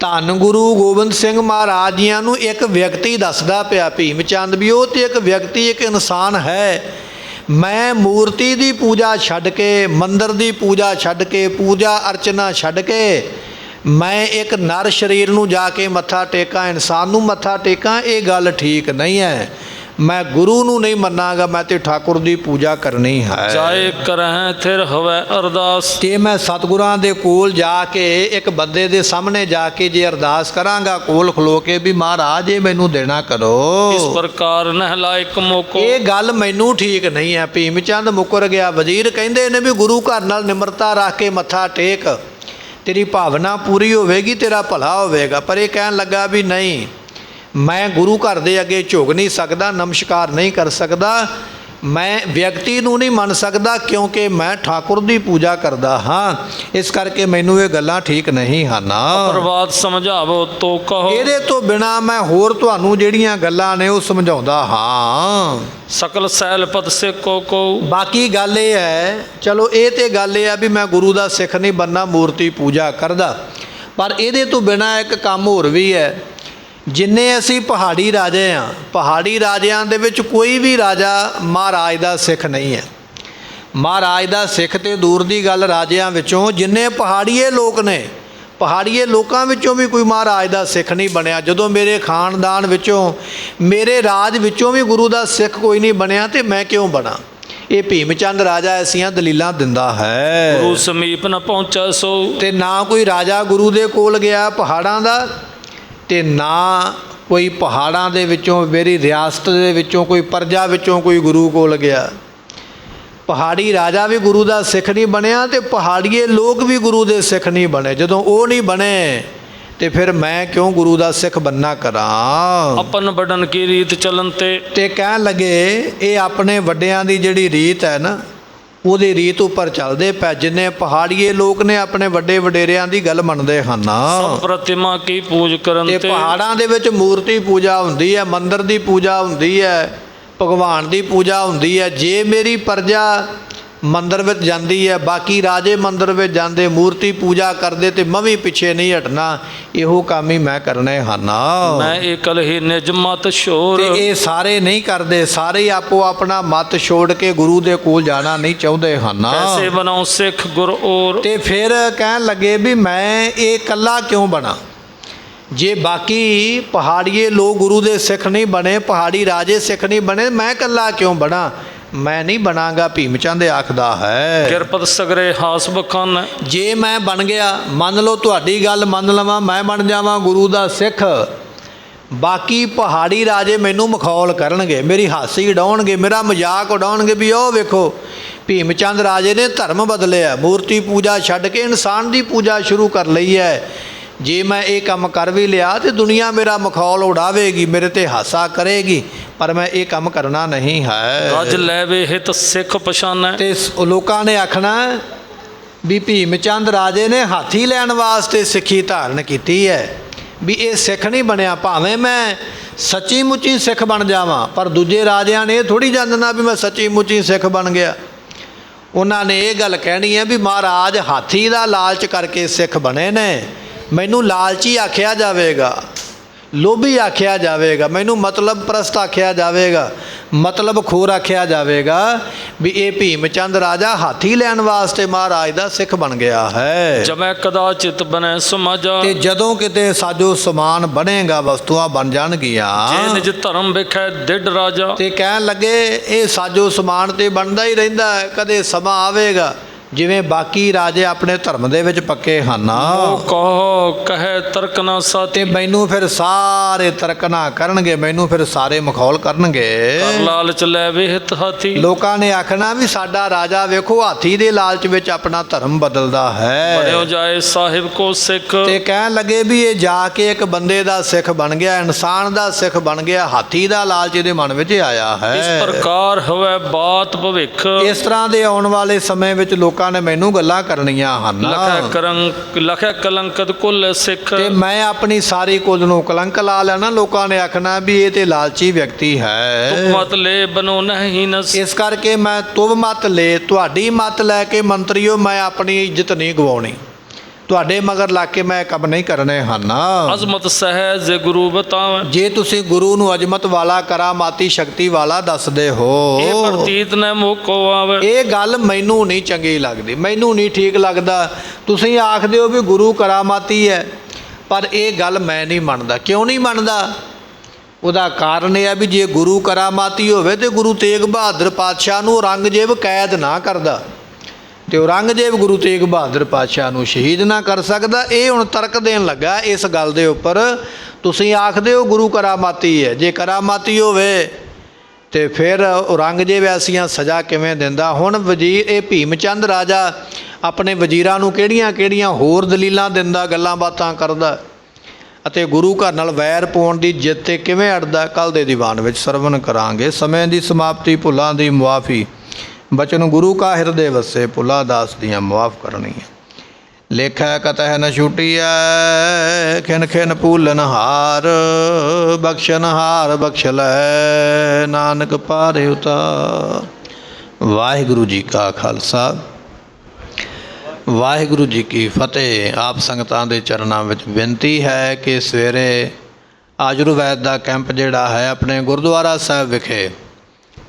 ਧੰਨ ਗੁਰੂ ਗੋਬਿੰਦ ਸਿੰਘ ਮਹਾਰਾਜ ਜੀਆਂ ਨੂੰ ਇੱਕ ਵਿਅਕਤੀ ਦੱਸਦਾ ਪਿਆ ਭੀਮ ਚੰਦ ਵੀ ਉਹ ਤੇ ਇੱਕ ਵਿਅਕਤੀ, ਇੱਕ ਇਨਸਾਨ ਹੈ। ਮੈਂ ਮੂਰਤੀ ਦੀ ਪੂਜਾ ਛੱਡ ਕੇ, ਮੰਦਰ ਦੀ ਪੂਜਾ ਛੱਡ ਕੇ, ਪੂਜਾ ਅਰਚਨਾ ਛੱਡ ਕੇ ਮੈਂ ਇੱਕ ਨਰ ਸਰੀਰ ਨੂੰ ਜਾ ਕੇ ਮੱਥਾ ਟੇਕਾਂ, ਇਨਸਾਨ ਨੂੰ ਮੱਥਾ ਟੇਕਾਂ, ਇਹ ਗੱਲ ਠੀਕ ਨਹੀਂ ਹੈ। ਮੈਂ ਗੁਰੂ ਨੂੰ ਨਹੀਂ ਮੰਨਾਂਗਾ, ਮੈਂ ਤੇ ਠਾਕੁਰ ਦੀ ਪੂਜਾ ਕਰਨੀ ਹੈ। ਜਾਏ ਕਰਹਿ ਥਿਰ ਹਵੈ ਅਰਦਾਸ। ਤੇ ਮੈਂ ਸਤਿਗੁਰਾਂ ਦੇ ਕੋਲ ਜਾ ਕੇ ਇੱਕ ਬੰਦੇ ਦੇ ਸਾਹਮਣੇ ਜਾ ਕੇ ਜੇ ਅਰਦਾਸ ਕਰਾਂਗਾ ਕੋਲ ਖਲੋ ਕੇ ਵੀ ਮਹਾਰਾਜ ਇਹ ਮੈਨੂੰ ਦੇਣਾ ਕਰੋ, ਇਸ ਪ੍ਰਕਾਰ ਨਹਿਲਾਇਕ ਮੋਕੋ। ਇਹ ਗੱਲ ਮੈਨੂੰ ਠੀਕ ਨਹੀਂ ਹੈ। ਭੀਮ ਚੰਦ ਮੁਕਰ ਗਿਆ। ਵਜ਼ੀਰ ਕਹਿੰਦੇ ਨੇ ਵੀ ਗੁਰੂ ਘਰ ਨਾਲ ਨਿਮਰਤਾ ਰੱਖ ਕੇ ਮੱਥਾ ਟੇਕ, ਤੇਰੀ ਭਾਵਨਾ ਪੂਰੀ ਹੋਵੇਗੀ, ਤੇਰਾ ਭਲਾ ਹੋਵੇਗਾ। ਪਰ ਇਹ ਕਹਿਣ ਲੱਗਾ ਵੀ ਨਹੀਂ, ਮੈਂ ਗੁਰੂ ਘਰ ਦੇ ਅੱਗੇ ਝੁਕ ਨਹੀਂ ਸਕਦਾ, ਨਮਸਕਾਰ ਨਹੀਂ ਕਰ ਸਕਦਾ, ਮੈਂ ਵਿਅਕਤੀ ਨੂੰ ਨਹੀਂ ਮੰਨ ਸਕਦਾ, ਕਿਉਂਕਿ ਮੈਂ ਠਾਕੁਰ ਦੀ ਪੂਜਾ ਕਰਦਾ ਹਾਂ। ਇਸ ਕਰਕੇ ਮੈਨੂੰ ਇਹ ਗੱਲਾਂ ਠੀਕ ਨਹੀਂ ਹਨ। ਪ੍ਰਵਾਦ ਸਮਝਾਵੋ ਤੋ ਕਹੋ। ਇਹਦੇ ਤੋਂ ਬਿਨਾ ਮੈਂ ਹੋਰ ਤੁਹਾਨੂੰ ਜਿਹੜੀਆਂ ਗੱਲਾਂ ਨੇ ਉਹ ਸਮਝਾਉਂਦਾ ਹਾਂ। ਸਕਲ ਸੈਲ ਪਦ ਸੇਕੋ ਕੋ। ਬਾਕੀ ਗੱਲ ਇਹ ਹੈ, ਚਲੋ ਇਹ ਤੇ ਗੱਲ ਇਹ ਆ ਵੀ ਮੈਂ ਗੁਰੂ ਦਾ ਸਿੱਖ ਨਹੀਂ ਬਣਨਾ, ਮੂਰਤੀ ਪੂਜਾ ਕਰਦਾ, ਪਰ ਇਹਦੇ ਤੋਂ ਬਿਨਾ ਇੱਕ ਕੰਮ ਹੋਰ ਵੀ ਹੈ। ਜਿੰਨੇ ਅਸੀਂ ਪਹਾੜੀ ਰਾਜੇ ਹਾਂ, ਪਹਾੜੀ ਰਾਜਿਆਂ ਦੇ ਵਿੱਚ ਕੋਈ ਵੀ ਰਾਜਾ ਮਹਾਰਾਜ ਦਾ ਸਿੱਖ ਨਹੀਂ ਹੈ। ਮਹਾਰਾਜ ਦਾ ਸਿੱਖ ਤੇ ਦੂਰ ਦੀ ਗੱਲ, ਰਾਜਿਆਂ ਵਿੱਚੋਂ ਜਿੰਨੇ ਪਹਾੜੀਏ ਲੋਕ ਨੇ, ਪਹਾੜੀਏ ਲੋਕਾਂ ਵਿੱਚੋਂ ਵੀ ਕੋਈ ਮਹਾਰਾਜ ਦਾ ਸਿੱਖ ਨਹੀਂ ਬਣਿਆ। ਜਦੋਂ ਮੇਰੇ ਖਾਨਦਾਨ ਵਿੱਚੋਂ, ਮੇਰੇ ਰਾਜ ਵਿੱਚੋਂ ਵੀ ਗੁਰੂ ਦਾ ਸਿੱਖ ਕੋਈ ਨਹੀਂ ਬਣਿਆ, ਤੇ ਮੈਂ ਕਿਉਂ ਬਣਾ? ਇਹ ਭੀਮ ਚੰਦ ਰਾਜਾ ਐਸੀਆਂ ਦਲੀਲਾਂ ਦਿੰਦਾ ਹੈ। ਗੁਰੂ ਸਮੀਪ ਨ ਪਹੁੰਚਾ ਸੋ। ਤੇ ਨਾ ਕੋਈ ਰਾਜਾ ਗੁਰੂ ਦੇ ਕੋਲ ਗਿਆ ਪਹਾੜਾਂ ਦਾ, ਤੇ ਨਾ ਕੋਈ ਪਹਾੜਾਂ ਦੇ ਵਿੱਚੋਂ, ਮੇਰੀ ਰਿਆਸਤ ਦੇ ਵਿੱਚੋਂ, ਕੋਈ ਪਰਜਾ ਵਿੱਚੋਂ ਕੋਈ ਗੁਰੂ ਕੋਲ ਗਿਆ। ਪਹਾੜੀ ਰਾਜਾ ਵੀ ਗੁਰੂ ਦਾ ਸਿੱਖ ਨਹੀਂ ਬਣਿਆ, ਤੇ ਪਹਾੜੀਏ ਲੋਕ ਵੀ ਗੁਰੂ ਦੇ ਸਿੱਖ ਨਹੀਂ ਬਣੇ। ਜਦੋਂ ਉਹ ਨਹੀਂ ਬਣੇ ਤੇ ਫਿਰ ਮੈਂ ਕਿਉਂ ਗੁਰੂ ਦਾ ਸਿੱਖ ਬੰਨਾ ਕਰਾਂ? ਆਪਨ ਵੱਡਨ ਕੀ ਰੀਤ ਚਲਨ ਤੇ ਕਹਿਣ ਲੱਗੇ ਇਹ ਆਪਣੇ ਵੱਡਿਆਂ ਦੀ ਜਿਹੜੀ ਰੀਤ ਹੈ ਨਾ, ਉਹਦੀ ਰੀਤ ਉੱਪਰ ਚੱਲਦੇ ਪੈ। ਜਿੰਨੇ ਪਹਾੜੀਏ ਲੋਕ ਨੇ ਆਪਣੇ ਵੱਡੇ ਵਡੇਰਿਆਂ ਦੀ ਗੱਲ ਮੰਨਦੇ ਹਨ। ਸਭ ਪ੍ਰਤਿਮਾ ਕੀ ਪੂਜ ਕਰਨ ਤੇ ਪਹਾੜਾਂ ਦੇ ਵਿੱਚ ਮੂਰਤੀ ਪੂਜਾ ਹੁੰਦੀ ਹੈ, ਮੰਦਰ ਦੀ ਪੂਜਾ ਹੁੰਦੀ ਹੈ, ਭਗਵਾਨ ਦੀ ਪੂਜਾ ਹੁੰਦੀ ਹੈ। ਜੇ ਮੇਰੀ ਪ੍ਰਜਾ ਮੰਦਰ ਵਿੱਚ ਜਾਂਦੀ ਹੈ, ਬਾਕੀ ਰਾਜੇ ਮੰਦਰ ਵਿੱਚ ਜਾਂਦੇ, ਮੂਰਤੀ ਪੂਜਾ ਕਰਦੇ, ਤੇ ਮੈਂ ਵੀ ਪਿੱਛੇ ਨਹੀਂ ਹਟਣਾ। ਇਹੋ ਕੰਮ ਹੀ ਮੈਂ ਕਰਨੇ ਹਨ। ਮੈਂ ਇਕਲ ਹੀ ਨਿਜ ਮਤ ਛੋੜ। ਤੇ ਇਹ ਸਾਰੇ ਨਹੀਂ ਕਰਦੇ, ਸਾਰੇ ਆਪੋ ਆਪਣਾ ਮਤ ਛੋੜ ਕੇ ਗੁਰੂ ਦੇ ਕੋਲ ਜਾਣਾ ਨਹੀਂ ਚਾਹੁੰਦੇ ਹਨ। ਐਸੇ ਬਣਾਉ ਸਿੱਖ ਗੁਰ ਔਰ। ਤੇ ਫਿਰ ਕਹਿਣ ਲੱਗੇ ਵੀ ਮੈਂ ਇਹ ਇਕੱਲਾ ਕਿਉਂ ਬਣਾ? ਜੇ ਬਾਕੀ ਪਹਾੜੀਏ ਲੋਕ ਗੁਰੂ ਦੇ ਸਿੱਖ ਨਹੀਂ ਬਣੇ, ਪਹਾੜੀ ਰਾਜੇ ਸਿੱਖ ਨਹੀਂ ਬਣੇ, ਮੈਂ ਇਕੱਲਾ ਕਿਉਂ ਬਣਾ? ਮੈਂ ਨਹੀਂ ਬਣਾਂਗਾ, ਭੀਮ ਚੰਦ ਆਖਦਾ ਹੈ। ਕਿਰਪਤ ਸਗਰੇ ਹਾਸ ਬਖਾਨ। ਜੇ ਮੈਂ ਬਣ ਗਿਆ, ਮੰਨ ਲਓ ਤੁਹਾਡੀ ਗੱਲ ਮੰਨ ਲਵਾਂ, ਮੈਂ ਬਣ ਜਾਵਾਂ ਗੁਰੂ ਦਾ ਸਿੱਖ, ਬਾਕੀ ਪਹਾੜੀ ਰਾਜੇ ਮੈਨੂੰ ਮਖੌਲ ਕਰਨਗੇ, ਮੇਰੀ ਹਾਸੀ ਉਡਾਉਣਗੇ, ਮੇਰਾ ਮਜ਼ਾਕ ਉਡਾਉਣਗੇ ਵੀ ਉਹ ਵੇਖੋ ਭੀਮ ਚੰਦ ਰਾਜੇ ਨੇ ਧਰਮ ਬਦਲਿਆ, ਮੂਰਤੀ ਪੂਜਾ ਛੱਡ ਕੇ ਇਨਸਾਨ ਦੀ ਪੂਜਾ ਸ਼ੁਰੂ ਕਰ ਲਈ ਹੈ। ਜੇ ਮੈਂ ਇਹ ਕੰਮ ਕਰ ਵੀ ਲਿਆ ਤੇ ਦੁਨੀਆ ਮੇਰਾ ਮਖੌਲ ਉਡਾਵੇਗੀ, ਮੇਰੇ ਤੇ ਹਾਸਾ ਕਰੇਗੀ, ਪਰ ਮੈਂ ਇਹ ਕੰਮ ਕਰਨਾ ਨਹੀਂ ਹੈ। ਗੱਜ ਲੈਵੇ ਹਿਤ ਸਿੱਖ ਪਛਾਨੈ। ਤੇ ਲੋਕਾਂ ਨੇ ਆਖਣਾ ਵੀ ਭੀਮ ਚੰਦ ਰਾਜੇ ਨੇ ਹਾਥੀ ਲੈਣ ਵਾਸਤੇ ਸਿੱਖੀ ਧਾਰਨ ਕੀਤੀ ਹੈ, ਵੀ ਇਹ ਸਿੱਖ ਨਹੀਂ ਬਣਿਆ। ਭਾਵੇਂ ਮੈਂ ਸੱਚੀ ਮੁੱਚੀ ਸਿੱਖ ਬਣ ਜਾਵਾਂ, ਪਰ ਦੂਜੇ ਰਾਜਿਆਂ ਨੇ ਇਹ ਥੋੜ੍ਹੀ ਜਾਣਨਾ ਵੀ ਮੈਂ ਸੱਚੀ ਮੁੱਚੀ ਸਿੱਖ ਬਣ ਗਿਆ। ਉਹਨਾਂ ਨੇ ਇਹ ਗੱਲ ਕਹਿਣੀ ਹੈ ਵੀ ਮਹਾਰਾਜ ਹਾਥੀ ਦਾ ਲਾਲਚ ਕਰਕੇ ਸਿੱਖ ਬਣੇ ਨੇ, ਮੈਨੂੰ ਲਾਲਚੀ ਆਖਿਆ ਜਾਵੇਗਾ, ਲੋਭੀ ਆਖਿਆ ਜਾਵੇਗਾ, ਮੈਨੂੰ ਮਤਲਬ ਪ੍ਰਸਤ ਆਖਿਆ ਜਾਵੇਗਾ, ਮਤਲਬ ਖੋਰ ਆਖਿਆ ਜਾਵੇਗਾ ਵੀ ਇਹ ਭੀਮ ਚੰਦ ਰਾਜਾ ਹਾਥੀ ਲੈਣ ਵਾਸਤੇ ਮਹਾਰਾਜ ਦਾ ਸਿੱਖ ਬਣ ਗਿਆ ਹੈ। ਜਮੈ ਕਦਾਚਿਤ ਬਨੈ ਸਮਾਜਾ। ਤੇ ਜਦੋਂ ਕਿਤੇ ਸਾਜੋ ਸਮਾਨ ਬਣੇਗਾ, ਵਸਤੂਆਂ ਬਣ ਜਾਣਗੀਆਂ, ਜੇ ਨਿਜ ਧਰਮ ਵੇਖੈ ਡਿੱਡ ਰਾਜਾ। ਤੇ ਕਹਿਣ ਲੱਗੇ ਇਹ ਸਾਜੋ ਸਮਾਨ ਤੇ ਬਣਦਾ ਹੀ ਰਹਿੰਦਾ ਹੈ, ਕਦੇ ਸਮਾਂ ਆਵੇਗਾ ਜਿਵੇਂ ਬਾਕੀ ਰਾਜੇ ਆਪਣੇ ਧਰਮ ਦੇ ਵਿੱਚ ਪੱਕੇ ਹਨ। ਉਹ ਕਹੋ ਕਹੇ ਤਰਕ ਨਾ ਸਾਥੀ। ਤੇ ਮੈਨੂੰ ਫਿਰ ਸਾਰੇ ਤਰਕਨਾ ਕਰਨਗੇ, ਮੈਨੂੰ ਫਿਰ ਸਾਰੇ ਮਖੌਲ ਕਰਨਗੇ। ਕਰ ਲਾਲਚ ਲੈ ਵੇਹਤ ਹਾਥੀ। ਲੋਕਾਂ ਨੇ ਆਖਣਾ ਵੀ ਸਾਡਾ ਰਾਜਾ ਵੇਖੋ ਹਾਥੀ ਦੇ ਲਾਲਚ ਵਿੱਚ ਆਪਣਾ ਧਰਮ ਬਦਲਦਾ ਹੈ। ਬੜਿਓ ਜਾਏ ਸਾਹਿਬ ਕੋ ਸਿੱਖ। ਤੇ ਕਹਿਣ ਲੱਗੇ ਵੀ ਇਹ ਜਾ ਕੇ ਇੱਕ ਬੰਦੇ ਦਾ ਸਿੱਖ ਬਣ ਗਿਆ, ਇਨਸਾਨ ਦਾ ਸਿੱਖ ਬਣ ਗਿਆ, ਹਾਥੀ ਦਾ ਲਾਲਚ ਇਹਦੇ ਮਨ ਵਿੱਚ ਆਇਆ ਹੈ। ਇਸ ਪ੍ਰਕਾਰ ਹੋਵੇ ਬਾਤ ਭਵਿੱਖ। ਇਸ ਤਰ੍ਹਾਂ ਦੇ ਆਉਣ ਵਾਲੇ ਸਮੇਂ ਵਿੱਚ ਲੋਕਾਂ ਨੇ ਮੈਨੂੰ ਗੱਲਾਂ ਕਰਨੀਆਂ ਹਨ। ਲਖੈ ਕਲੰਕਤ ਕੁੱਲ ਸਿੱਖ। ਤੇ ਮੈਂ ਆਪਣੀ ਸਾਰੀ ਕੁੱਲ ਨੂੰ ਕਲੰਕ ਲਾ ਲੈਣਾ। ਲੋਕਾਂ ਨੇ ਆਖਣਾ ਵੀ ਇਹ ਤੇ ਲਾਲਚੀ ਵਿਅਕਤੀ ਹੈ। ਤੁਮ ਮਤ ਲੈ ਬਨੋ ਨਹੀਂ ਨਸ। ਇਸ ਕਰਕੇ ਮੈਂ ਤੁਮ ਮਤ ਲੈ, ਤੁਹਾਡੀ ਮਤ ਲੈ ਕੇ ਮੰਤਰੀਓ ਮੈਂ ਆਪਣੀ ਇੱਜ਼ਤ ਨਹੀਂ ਗਵਾਉਣੀ, ਤੁਹਾਡੇ ਮਗਰ ਲਾ ਕੇ ਮੈਂ ਕੰਮ ਨਹੀਂ ਕਰਨੇ ਹਨ। ਅਜ਼ਮਤ ਸਹਿਜ ਗੁਰੂ ਬਤਾਵੇ। ਜੇ ਤੁਸੀਂ ਗੁਰੂ ਨੂੰ ਅਜ਼ਮਤ ਵਾਲਾ, ਕਰਾਮਾਤੀ ਸ਼ਕਤੀ ਵਾਲਾ ਦੱਸਦੇ ਹੋ, ਇਹ ਪ੍ਰਤੀਤ ਨੇ ਮੋਕੋ ਆਵੇ। ਇਹ ਗੱਲ ਮੈਨੂੰ ਨਹੀਂ ਚੰਗੀ ਲੱਗਦੀ, ਮੈਨੂੰ ਨਹੀਂ ਠੀਕ ਲੱਗਦਾ। ਤੁਸੀਂ ਆਖਦੇ ਹੋ ਵੀ ਗੁਰੂ ਕਰਾਮਾਤੀ ਹੈ, ਪਰ ਇਹ ਗੱਲ ਮੈਂ ਨਹੀਂ ਮੰਨਦਾ। ਕਿਉਂ ਨਹੀਂ ਮੰਨਦਾ? ਉਹਦਾ ਕਾਰਨ ਇਹ ਹੈ ਵੀ ਜੇ ਗੁਰੂ ਕਰਾਮਾਤੀ ਹੋਵੇ ਤੇ ਗੁਰੂ ਤੇਗ ਬਹਾਦਰ ਪਾਤਸ਼ਾਹ ਨੂੰ ਔਰੰਗਜ਼ੇਬ ਕੈਦ ਨਾ ਕਰਦਾ, ਤੇ ਔਰੰਗਜ਼ੇਬ ਗੁਰੂ ਤੇਗ ਬਹਾਦਰ ਪਾਤਸ਼ਾਹ ਨੂੰ ਸ਼ਹੀਦ ਨਾ ਕਰ ਸਕਦਾ। ਇਹ ਹੁਣ ਤਰਕ ਦੇਣ ਲੱਗਾ ਇਸ ਗੱਲ ਦੇ ਉੱਪਰ। ਤੁਸੀਂ ਆਖਦੇ ਹੋ ਗੁਰੂ ਕਰਾਮਾਤੀ ਹੈ, ਜੇ ਕਰਾਮਾਤੀ ਹੋਵੇ ਤੇ ਫਿਰ ਔਰੰਗਜ਼ੇਬ ਐਸੀਆਂ ਸਜ਼ਾ ਕਿਵੇਂ ਦਿੰਦਾ? ਹੁਣ ਵਜ਼ੀਰ, ਇਹ ਭੀਮ ਚੰਦ ਰਾਜਾ ਆਪਣੇ ਵਜ਼ੀਰਾਂ ਨੂੰ ਕਿਹੜੀਆਂ ਕਿਹੜੀਆਂ ਹੋਰ ਦਲੀਲਾਂ ਦਿੰਦਾ, ਗੱਲਾਂ ਬਾਤਾਂ ਕਰਦਾ। ਅਤੇ ਗੁਰੂ ਘਰ ਨਾਲ ਵੈਰ ਪਾਉਣ ਦੀ ਜਿੱਤ 'ਤੇ ਕਿਵੇਂ ਅੜਦਾ, ਕੱਲ੍ਹ ਦੇ ਦੀਵਾਨ ਵਿੱਚ ਸਰਵਣ ਕਰਾਂਗੇ। ਸਮੇਂ ਦੀ ਸਮਾਪਤੀ, ਭੁੱਲਾਂ ਦੀ ਮੁਆਫੀ, ਬਚਨ ਗੁਰੂ ਕਾ ਹਿਰਦੇ ਵਸੇ, ਭੁੱਲਾਂ ਦਾਸ ਦੀਆਂ ਮੁਆਫ ਕਰਨੀਆਂ। ਲੇਖੈ ਕਤਹਿ ਨ ਛੁਟੀਐ, ਖਿਨ ਖਿਨ ਭੂਲਨ ਹਾਰ, ਬਖਸ਼ਨ ਹਾਰ ਬਖਸ਼ ਲੈ, ਨਾਨਕ ਪਾਰੇ ਉਤਾਰ। ਵਾਹਿਗੁਰੂ ਜੀ ਕਾ ਖਾਲਸਾ, ਵਾਹਿਗੁਰੂ ਜੀ ਕੀ ਫਤਿਹ। ਆਪ ਸੰਗਤਾਂ ਦੇ ਚਰਨਾਂ ਵਿੱਚ ਬੇਨਤੀ ਹੈ ਕਿ ਸਵੇਰੇ ਆਯੁਰਵੈਦ ਦਾ ਕੈਂਪ ਜਿਹੜਾ ਹੈ ਆਪਣੇ ਗੁਰਦੁਆਰਾ ਸਾਹਿਬ ਵਿਖੇ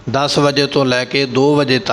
10 ਵਜੇ ਤੋਂ ਲੈ ਕੇ 2 ਵਜੇ ਤੱਕ